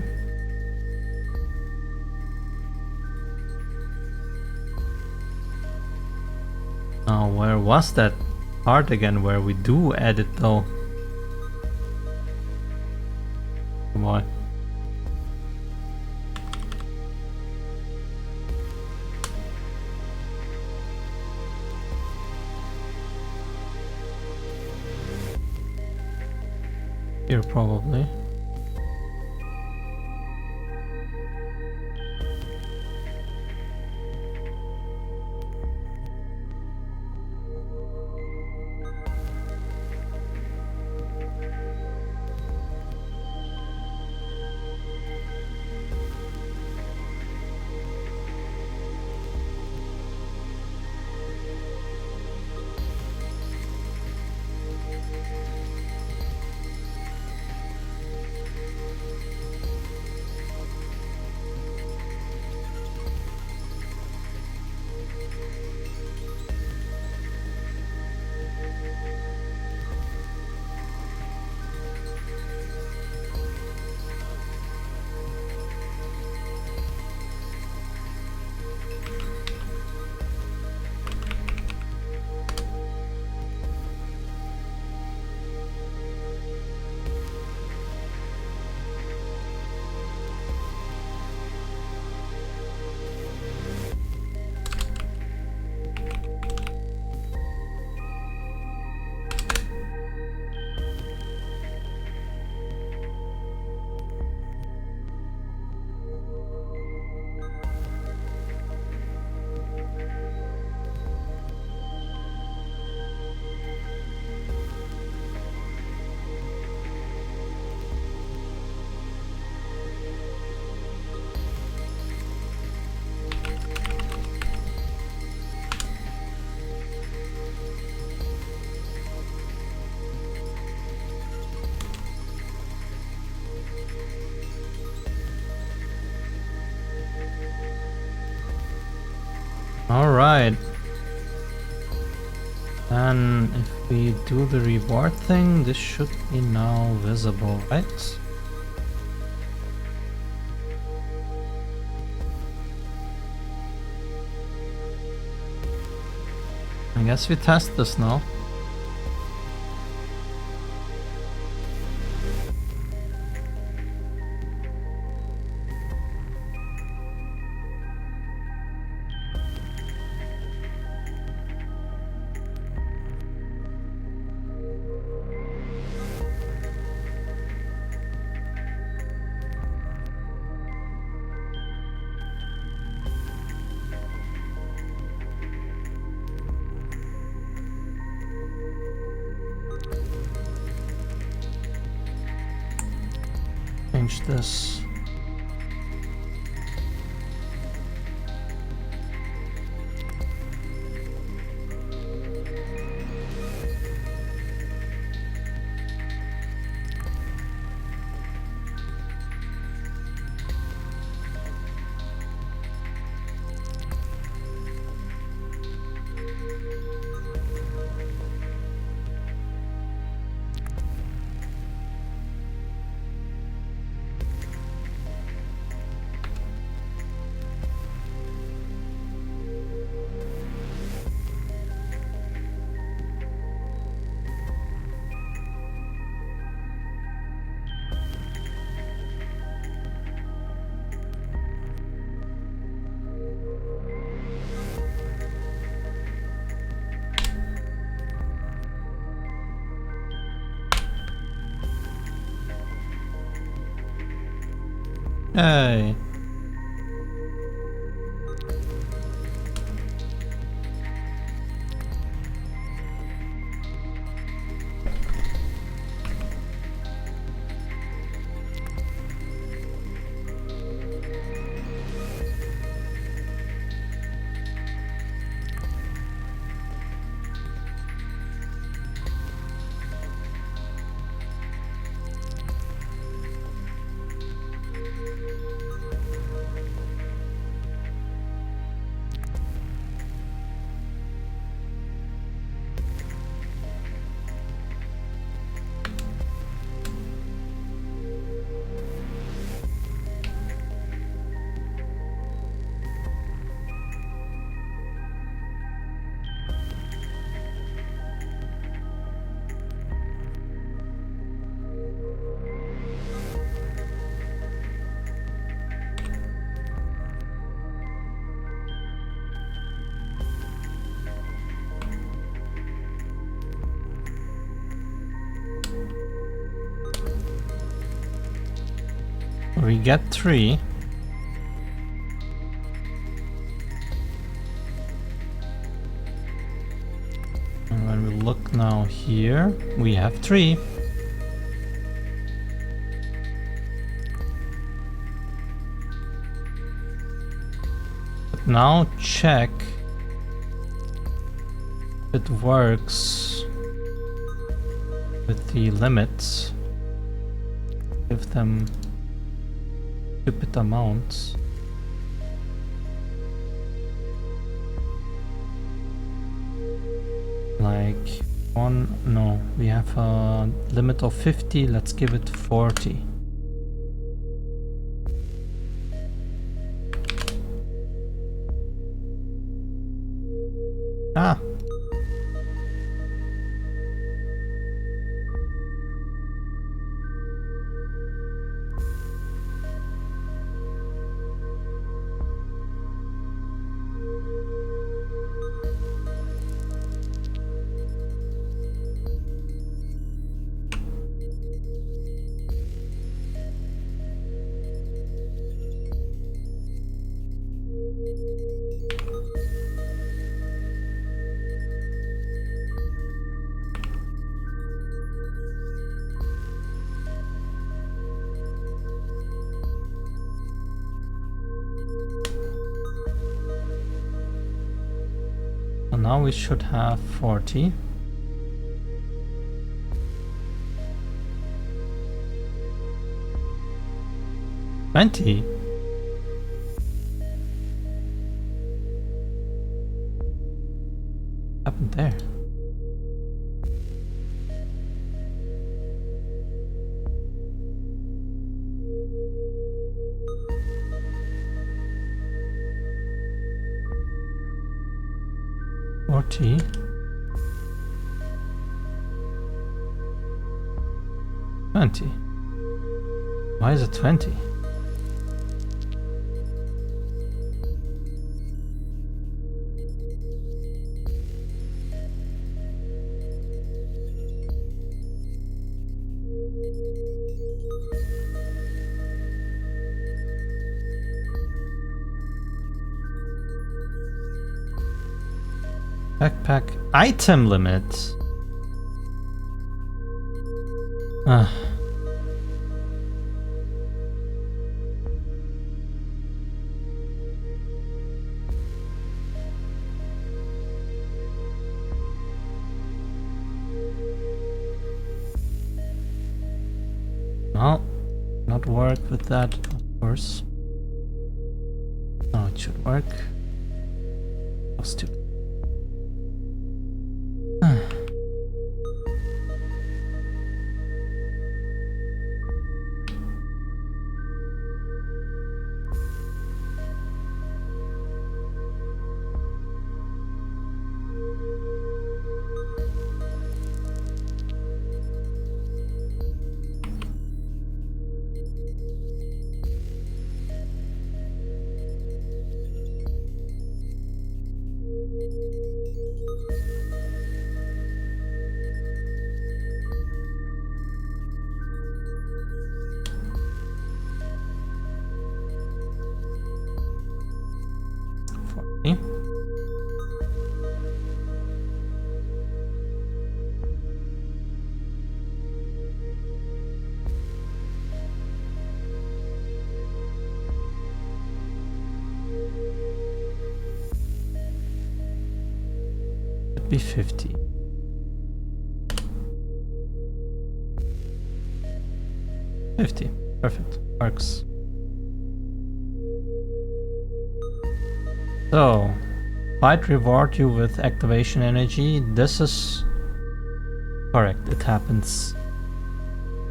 Now, where was that part again where we do add it though? Come on. Here probably. Alright. And if we do the reward thing, this should be now visible, right? I guess we test this now. Change this. Hey. We get 3. And when we look now here, we have 3. But now check if it works with the limits. Give them stupid amounts. Like no, we have a limit of 50, let's give it 40. Ah. Now we should have 40. 40. Why is it 20? Backpack item limit. Ah. Well, not work with that, of course. No, it should work. Oh, stupid. Be 50. Perfect. Works. So, might reward you with activation energy. This is correct. It happens.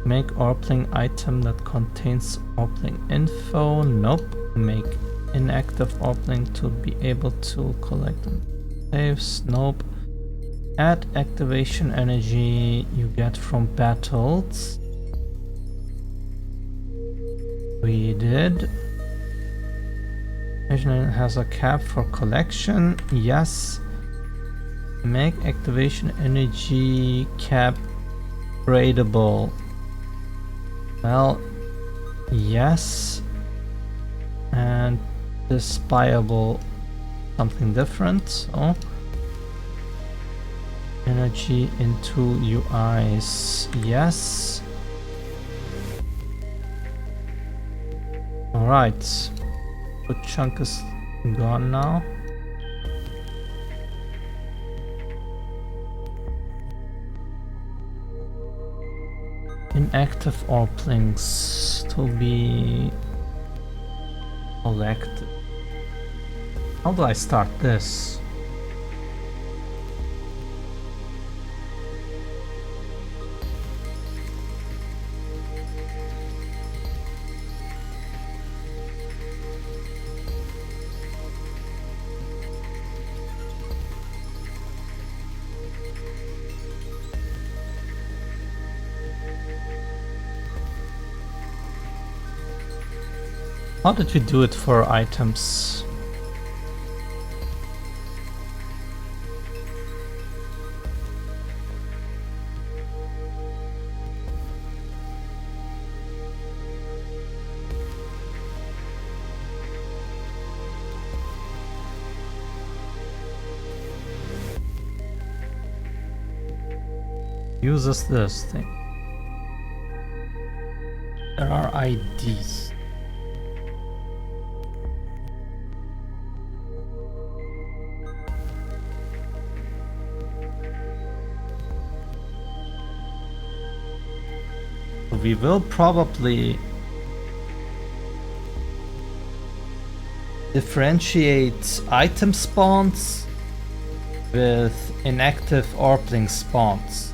Make orbling item that contains orbling info. Nope. Make inactive orbling to be able to collect them. Saves. Nope. Add activation energy you get from battles. We did. Activation has a cap for collection. Yes. Make activation energy cap raidable. Well, yes. And this buyable something different. So energy into UIs. Yes. Alright. Good chunk is gone now. Inactive orblings to be collected. How do I start this? How did we do it for items? Uses this thing. There are IDs. We will probably differentiate item spawns with inactive orbling spawns.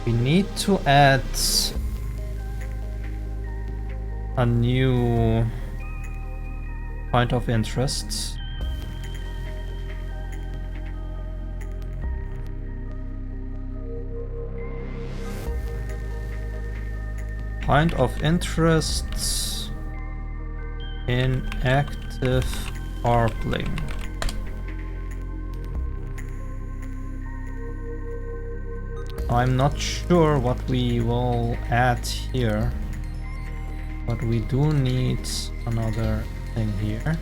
We need to add a new point of interest. Point of interest in active orbling. I'm not sure what we will add here, but we do need another thing here.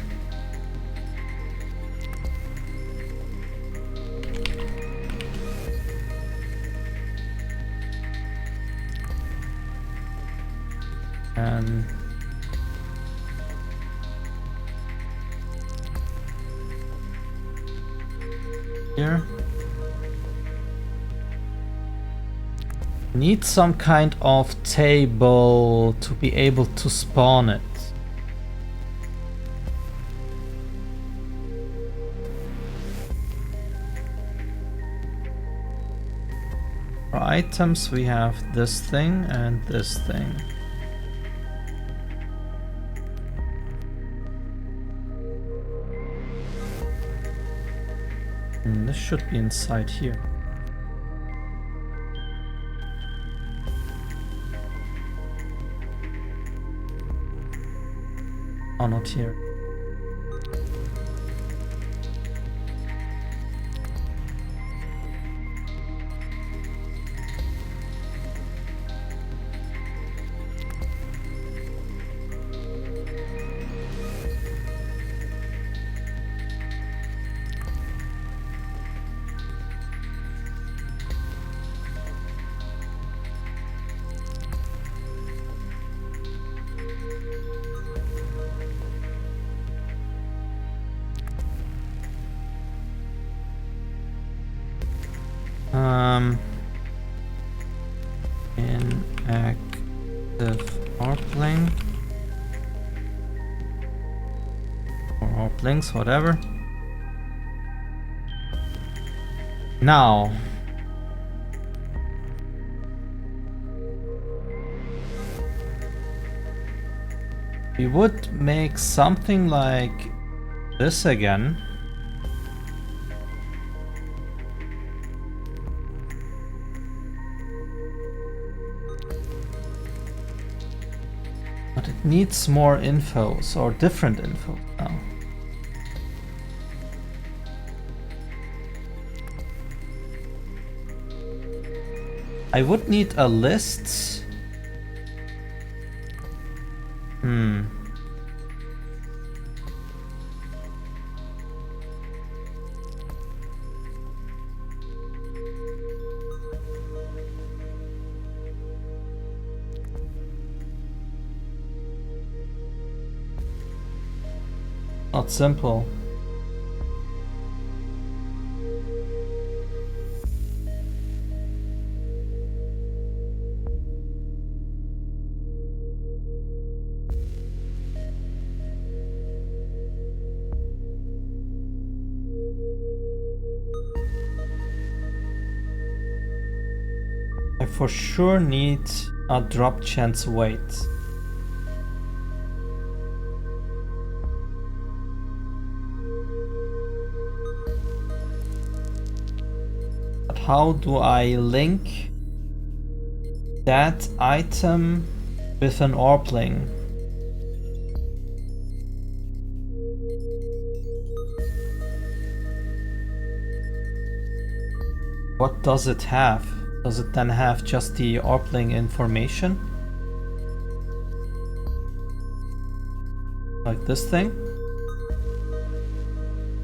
And here. Need some kind of table to be able to spawn it. For items we have this thing and this thing. And this should be inside here. Oh, not here. Inactive orbling or orblings, whatever. Now, we would make something like this again. But it needs more infos or different info now. I would need a list. Not simple. I for sure need a drop chance weight. But how do I link that item with an orbling? What does it have? Does it then have just the orbling information? Like this thing?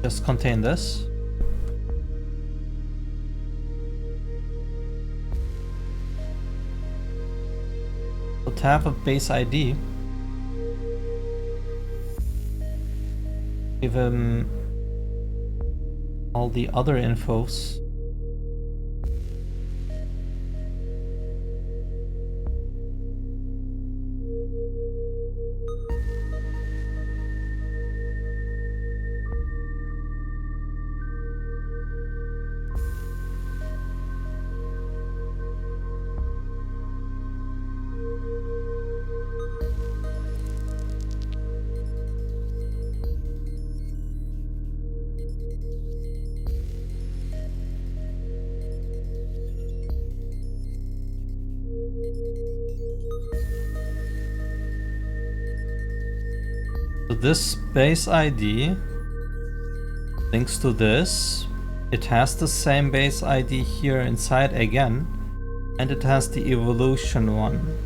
Just contain this? Would have a base ID. Give him all the other infos. So this base ID links to this. It has the same base ID here inside again, and it has the evolution one.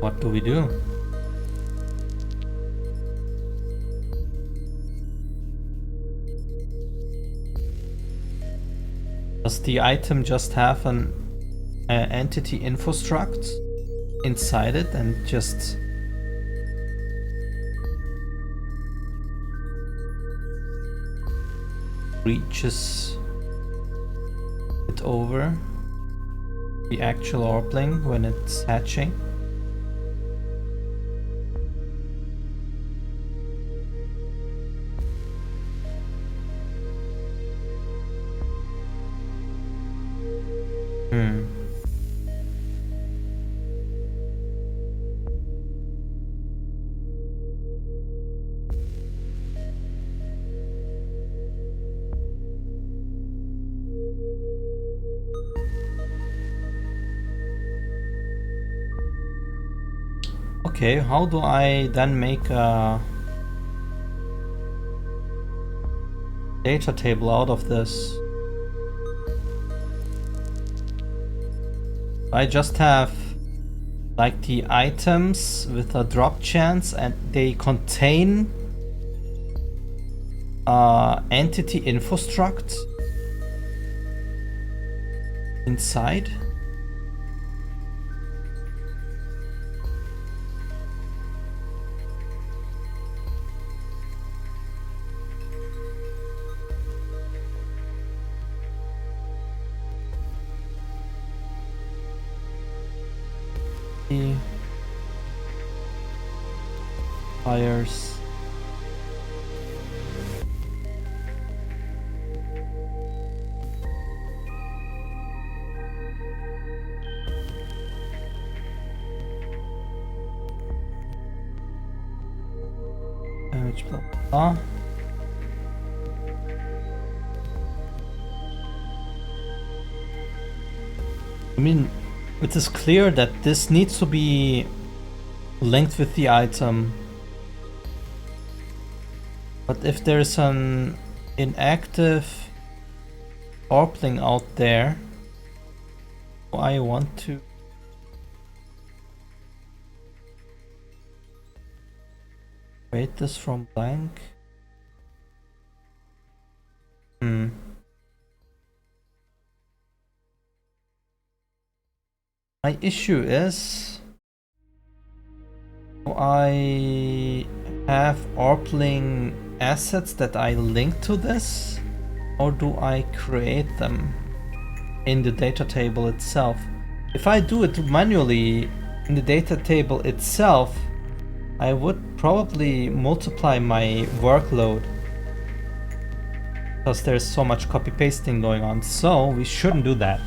What do we do? Does the item just have an entity info struct inside it and just reaches it over the actual orbling when it's hatching? Okay, how do I then make a data table out of this? I just have like the items with a drop chance and they contain entity info struct inside. Fires. Damage, blah, blah. I mean, it is clear that this needs to be linked with the item. But if there's an inactive orbling out there, I want to create this from blank. My issue is, do I have orbling assets that I link to this, or do I create them in the data table itself? If I do it manually in the data table itself, I would probably multiply my workload because there's so much copy pasting going on, so we shouldn't do that.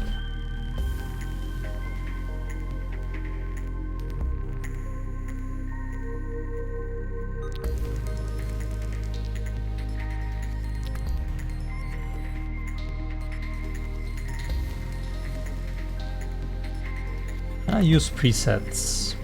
I use presets.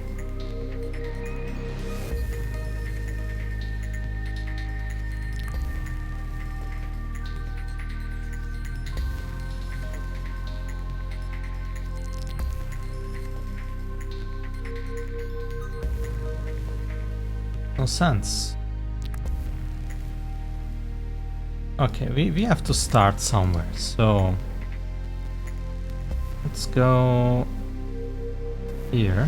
No sense. Okay, we have to start somewhere, so let's go here,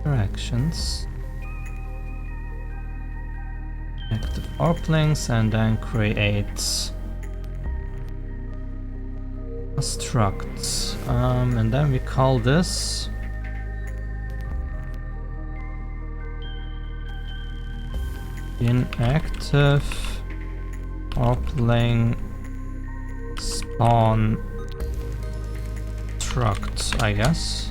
directions, active orblings, and then create struct. And then we call this inactive orbling spawn struct, I guess.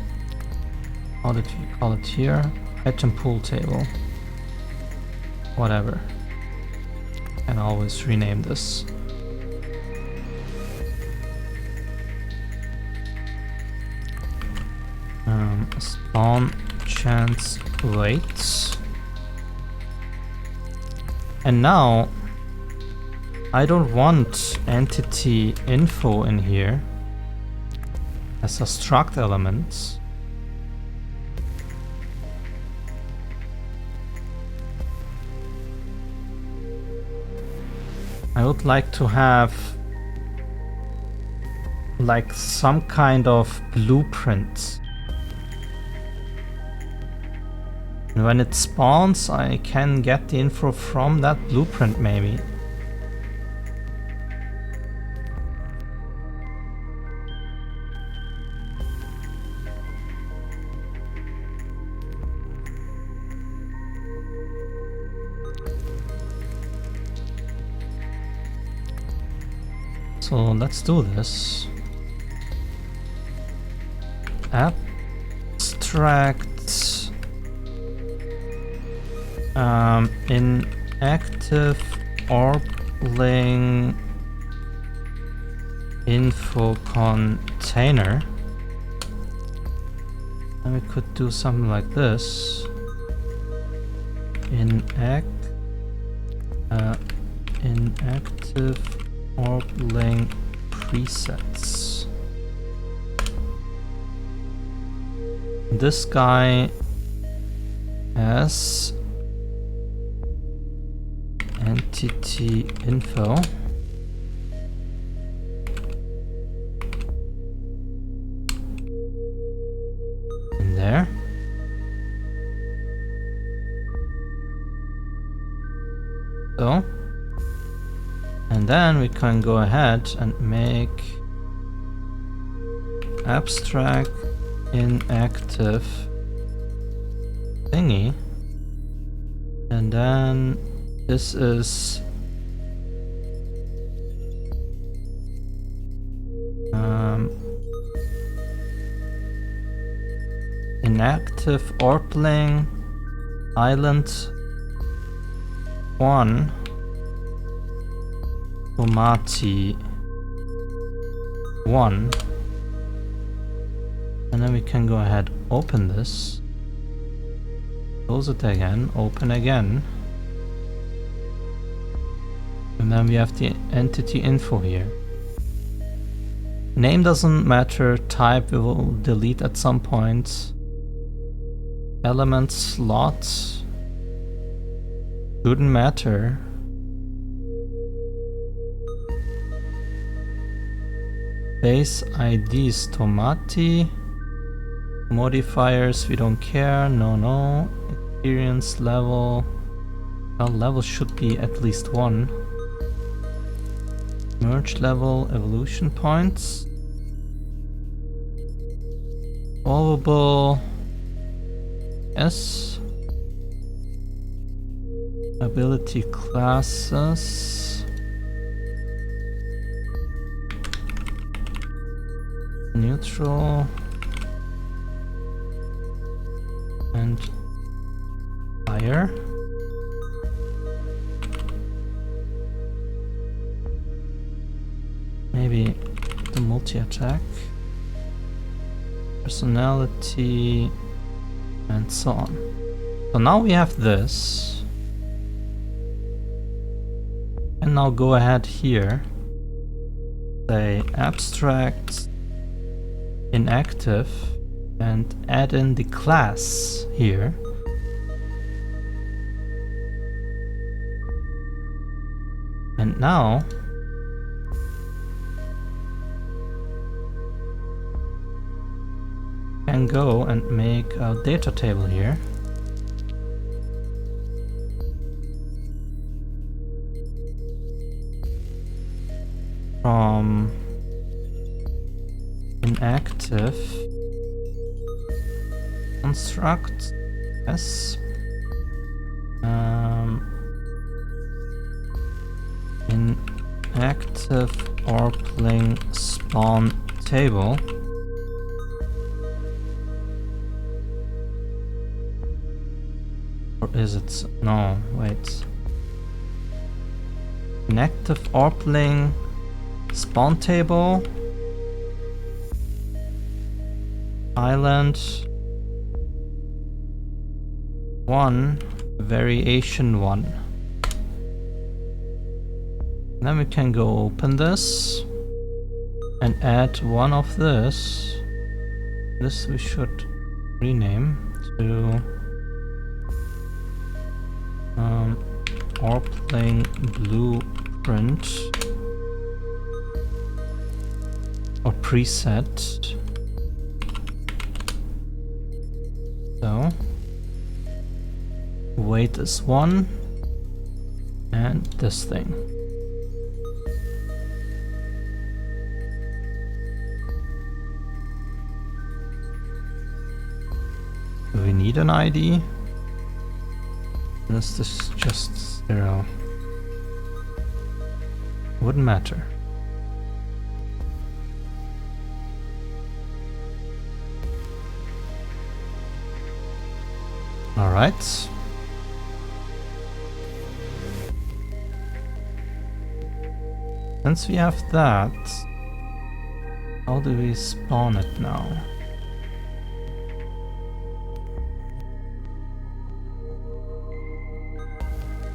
How did we call it here? Item pool table. Whatever. Can always rename this. Spawn chance weights. And now I don't want entity info in here as a struct element. I would like to have like some kind of blueprint. And when it spawns, I can get the info from that blueprint maybe. So let's do this. Abstract inactive orbling info container. And we could do something like this. Inactive orbling presets. This guy has entity info. In there. So. And then we can go ahead and make abstract inactive thingy. And then this is inactive orbling island 1 Tomati 1, and then we can go ahead, open this, close it again, open again, and then we have the entity info here. Name doesn't matter, type we will delete at some point. Element slot shouldn't matter. Base ID is Tomati. Modifiers, we don't care. No. Experience level. Well, level should be at least 1. Merge level, evolution points. Solvable. Yes. Ability classes. Neutral and fire. Maybe the multi-attack, personality, and so on. So now we have this, and now go ahead here, say abstract inactive, and add in the class here. And now can go and make a data table here. From Inactive construct, yes. Inactive orbling spawn table. Or is it? No, wait. Inactive orbling spawn table. Island 1, variation 1. Then we can go open this and add one of this. This we should rename to orbling blueprint or preset. So weight is 1 and this thing. Do we need an ID? This is just 0. Wouldn't matter. All right. Since we have that, how do we spawn it now?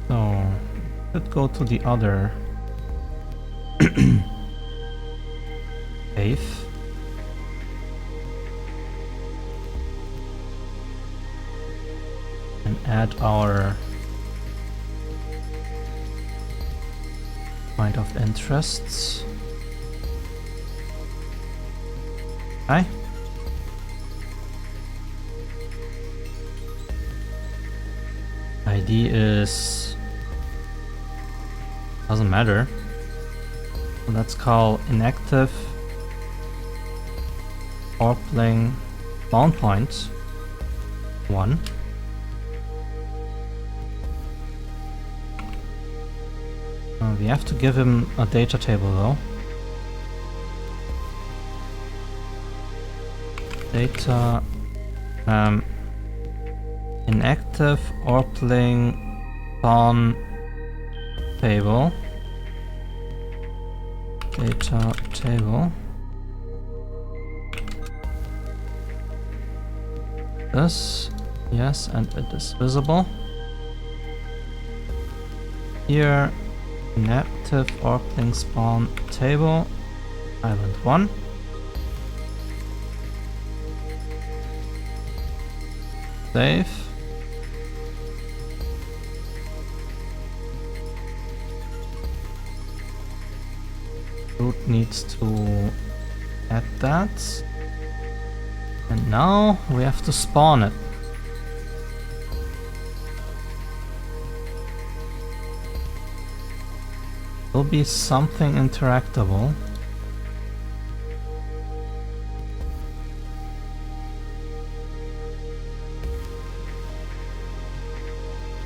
So, let's go to the other cave. And add our point of interests. Okay. ID is doesn't matter. So let's call inactive orbling spawn point 1. We have to give him a data table though. Data inactive orbling spawn table. Data table. This, yes, and it is visible. Here, inactive orbling spawn table, island 1. Save. Root needs to add that. And now we have to spawn it. Will be something interactable.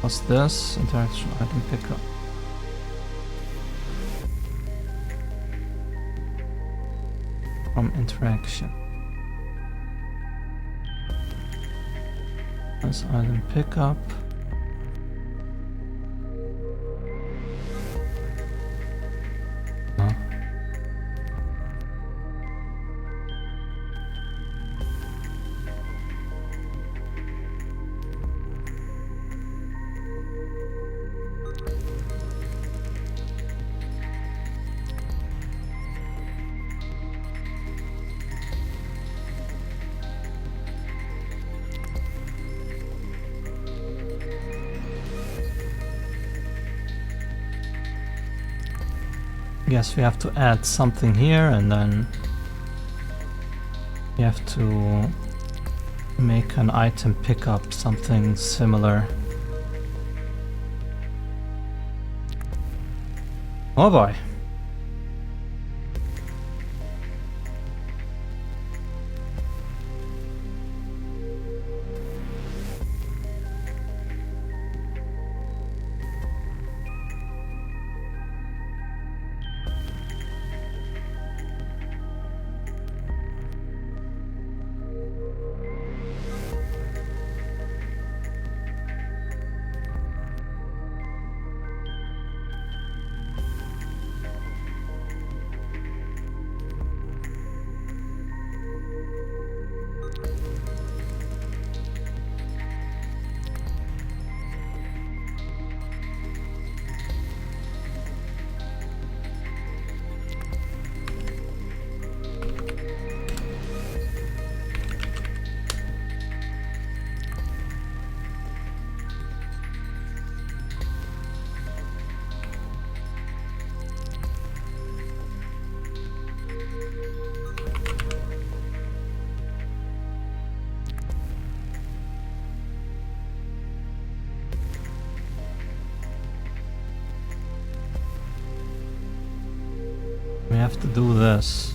What's this? Interaction item pickup. From interaction. This item pickup. Guess we have to add something here and then we have to make an item pickup, something similar. Oh boy. have to do this.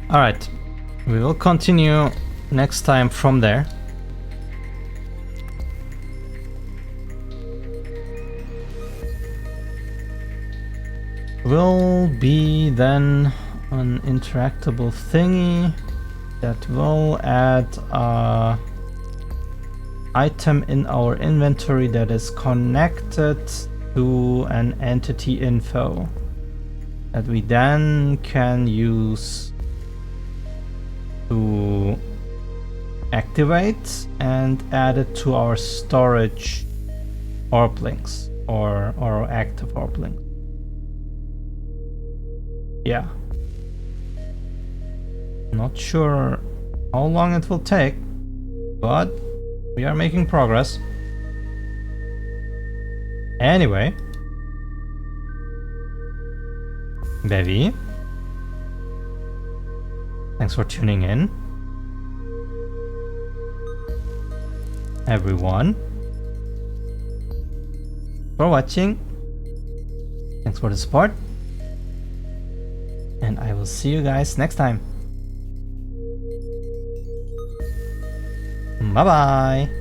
Alright, we will continue next time from there. Will be then an interactable thingy that will add a item in our inventory that is connected to an entity info that we then can use to activate and add it to our storage orblings or active orblings. Yeah. Not sure how long it will take, but we are making progress. Anyway, Bevi, thanks for tuning in. Everyone, for watching. Thanks for the support. And I will see you guys next time. Bye bye.